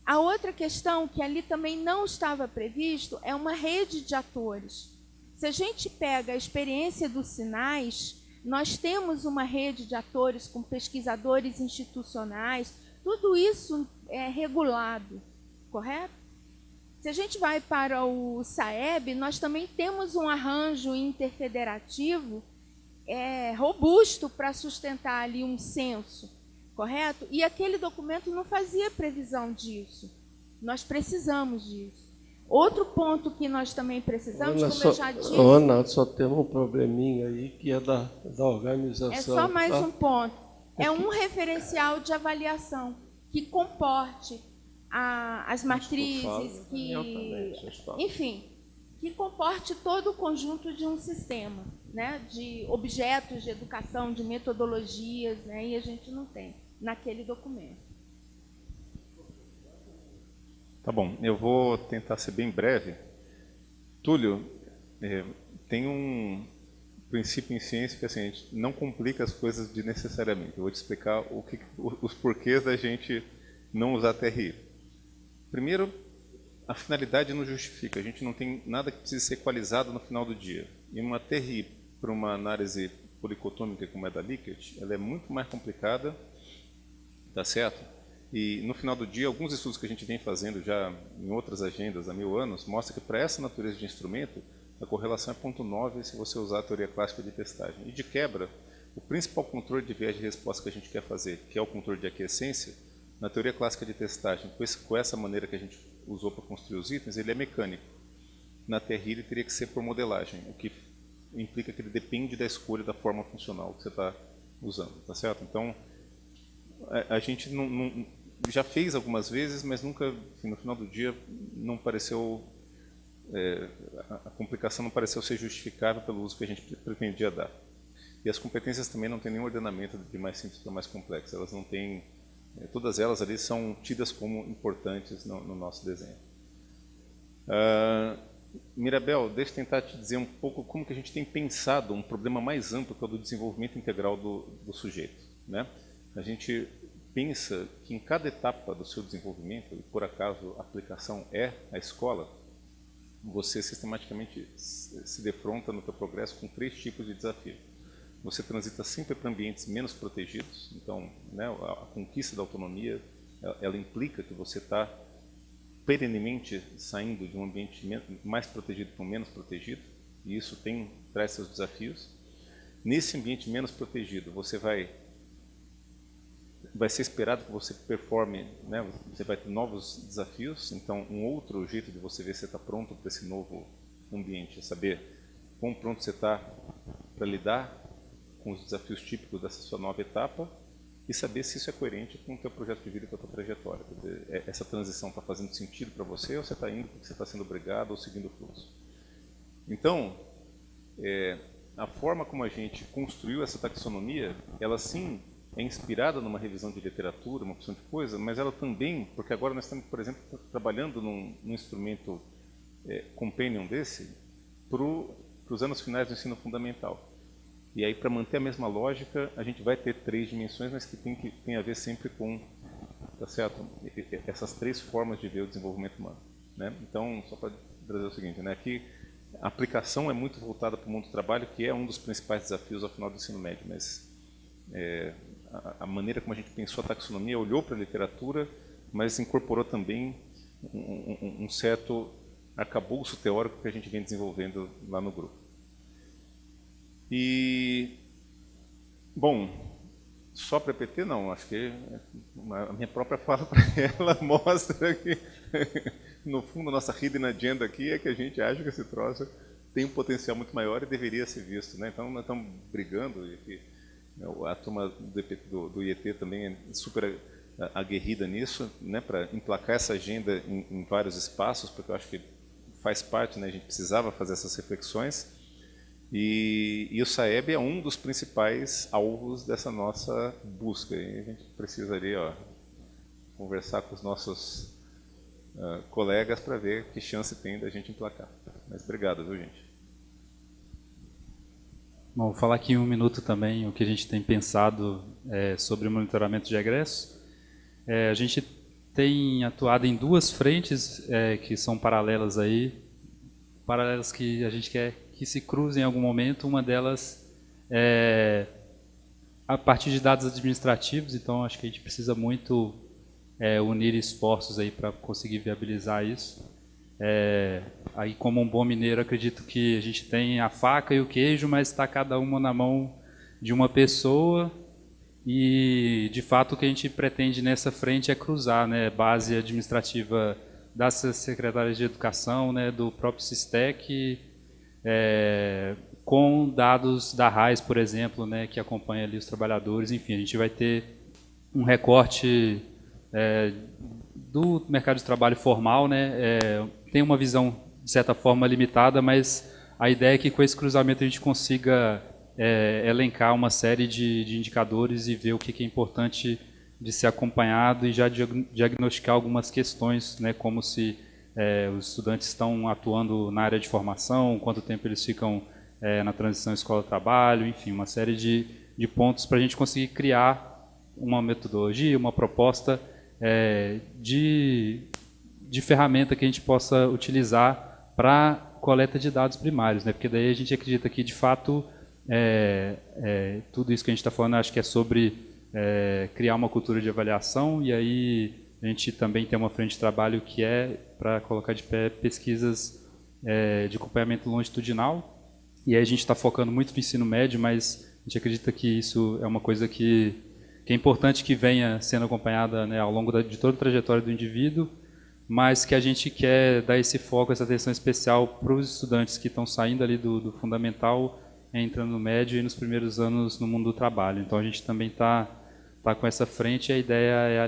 A outra questão que ali também não estava previsto é uma rede de atores. Se a gente pega a experiência dos sinais, nós temos uma rede de atores com pesquisadores institucionais, tudo isso é regulado, correto? Se a gente vai para o SAEB, nós também temos um arranjo interfederativo robusto para sustentar ali um censo, correto? E aquele documento não fazia previsão disso. Nós precisamos disso. Outro ponto que nós também precisamos, Ana, como eu já disse... Ana, só temos um probleminha aí, que é da organização. É só mais tá? um ponto. É um referencial de avaliação que comporte as matrizes, enfim, que comporte todo o conjunto de um sistema, né, de objetos de educação, de metodologias, né, e a gente não tem naquele documento. Tá bom, eu vou tentar ser bem breve. Túlio, tem um princípio em ciência que assim, a gente não complica as coisas desnecessariamente. Eu vou te explicar os porquês da gente não usar TRI. Primeiro, a finalidade não justifica. A gente não tem nada que precise ser equalizado no final do dia. E uma TRI para uma análise policotômica como é da Likert, ela é muito mais complicada, tá certo? E no final do dia, alguns estudos que a gente vem fazendo já em outras agendas há 1000 anos, mostram que para essa natureza de instrumento, a correlação é 0,9 se você usar a teoria clássica de testagem. E de quebra, o principal controle de viés de resposta que a gente quer fazer, que é o controle de aquiescência, na teoria clássica de testagem, com essa maneira que a gente usou para construir os itens, ele é mecânico. Na TRI ele teria que ser por modelagem, o que implica que ele depende da escolha da forma funcional que você está usando, tá certo? Então, a gente já fez algumas vezes, mas nunca, no final do dia, não pareceu, a complicação não pareceu ser justificável pelo uso que a gente pretendia dar. E as competências também não têm nenhum ordenamento de mais simples para mais complexo. Elas não têm, todas elas ali são tidas como importantes no nosso desenho. Mirabel, deixa eu tentar te dizer um pouco como que a gente tem pensado um problema mais amplo, que é o do desenvolvimento integral do sujeito, né? A gente pensa que em cada etapa do seu desenvolvimento, e por acaso a aplicação é a escola, você sistematicamente se defronta no seu progresso com 3 tipos de desafio. Você transita sempre para ambientes menos protegidos, então, né, a conquista da autonomia, ela implica que você está perenemente saindo de um ambiente mais protegido para um menos protegido, e isso traz seus desafios. Nesse ambiente menos protegido, você vai ser esperado que você performe, né, você vai ter novos desafios, então um outro jeito de você ver se você está pronto para esse novo ambiente é saber quão pronto você está para lidar com os desafios típicos dessa sua nova etapa e saber se isso é coerente com o teu projeto de vida e com a tua trajetória. Quer dizer, essa transição está fazendo sentido para você, ou você está indo porque você está sendo obrigado ou seguindo o fluxo. Então, a forma como a gente construiu essa taxonomia, ela sim é inspirada numa revisão de literatura, uma opção de coisa, mas ela também, porque agora nós estamos, por exemplo, trabalhando num instrumento companion desse para os anos finais do ensino fundamental. E aí, para manter a mesma lógica, a gente vai ter 3 dimensões, mas que tem a ver sempre com, tá certo? Essas 3 formas de ver o desenvolvimento humano, né? Então, só para trazer o seguinte, né? Aqui a aplicação é muito voltada para o mundo do trabalho, que é um dos principais desafios ao final do ensino médio, mas a maneira como a gente pensou a taxonomia olhou para a literatura, mas incorporou também um certo arcabouço teórico que a gente vem desenvolvendo lá no grupo. E, bom, só para PT não, acho que a minha própria fala para ela mostra que, no fundo, a nossa hidden agenda aqui é que a gente acha que esse troço tem um potencial muito maior e deveria ser visto, né? Então, nós estamos brigando, e a turma do IET também é super aguerrida nisso, né, para emplacar essa agenda em vários espaços, porque eu acho que faz parte, né, a gente precisava fazer essas reflexões. E o SAEB é um dos principais alvos dessa nossa busca. E a gente precisaria conversar com os nossos colegas para ver que chance tem da gente emplacar. Mas obrigado, viu, gente? Bom, vou falar aqui em 1 minuto também o que a gente tem pensado sobre o monitoramento de egresso. A gente tem atuado em 2 frentes que são paralelas que a gente quer que se cruzem em algum momento. Uma delas é a partir de dados administrativos, então acho que a gente precisa muito unir esforços aí para conseguir viabilizar isso. Aí, como um bom mineiro, acredito que a gente tem a faca e o queijo, mas está cada uma na mão de uma pessoa, e de fato o que a gente pretende nessa frente é cruzar, né, base administrativa das secretárias de educação, né, do próprio SISTEC, com dados da RAIS, por exemplo, né, que acompanha ali os trabalhadores. Enfim, a gente vai ter um recorte do mercado de trabalho formal, né, tem uma visão, de certa forma, limitada, mas a ideia é que com esse cruzamento a gente consiga elencar uma série de indicadores e ver o que é importante de ser acompanhado e já diagnosticar algumas questões, né, como se os estudantes estão atuando na área de formação, quanto tempo eles ficam na transição escola-trabalho, enfim, uma série de pontos para a gente conseguir criar uma metodologia, uma proposta de ferramenta que a gente possa utilizar para coleta de dados primários, né? Porque daí a gente acredita que, de fato, tudo isso que a gente está falando, acho que é sobre criar uma cultura de avaliação, e aí a gente também tem uma frente de trabalho que é para colocar de pé pesquisas de acompanhamento longitudinal, e aí a gente está focando muito no ensino médio, mas a gente acredita que isso é uma coisa que é importante que venha sendo acompanhada, né, ao longo de toda a trajetória do indivíduo, mas que a gente quer dar esse foco, essa atenção especial para os estudantes que estão saindo ali do fundamental, entrando no médio e nos primeiros anos no mundo do trabalho. Então a gente também está com essa frente, e a ideia é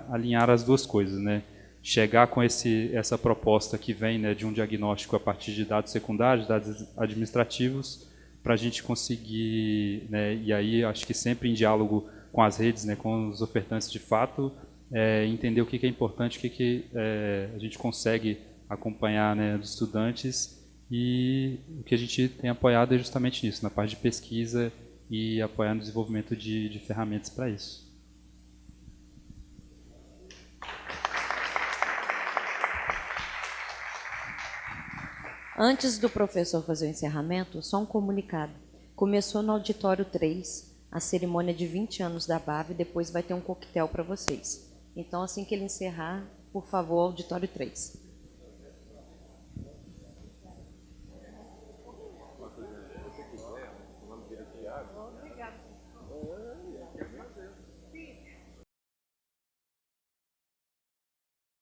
alinhar as 2 coisas, né? Chegar com essa proposta que vem, né, de um diagnóstico a partir de dados secundários, dados administrativos, para a gente conseguir, né, e aí acho que sempre em diálogo com as redes, né, com os ofertantes de fato, entender o que é importante, o que a gente consegue acompanhar, né, dos estudantes, e o que a gente tem apoiado é justamente nisso, na parte de pesquisa e apoiar no desenvolvimento de ferramentas para isso. Antes do professor fazer o encerramento, só um comunicado. Começou no auditório 3, a cerimônia de 20 anos da BAV, depois vai ter um coquetel para vocês. Então, assim que ele encerrar, por favor, auditório 3.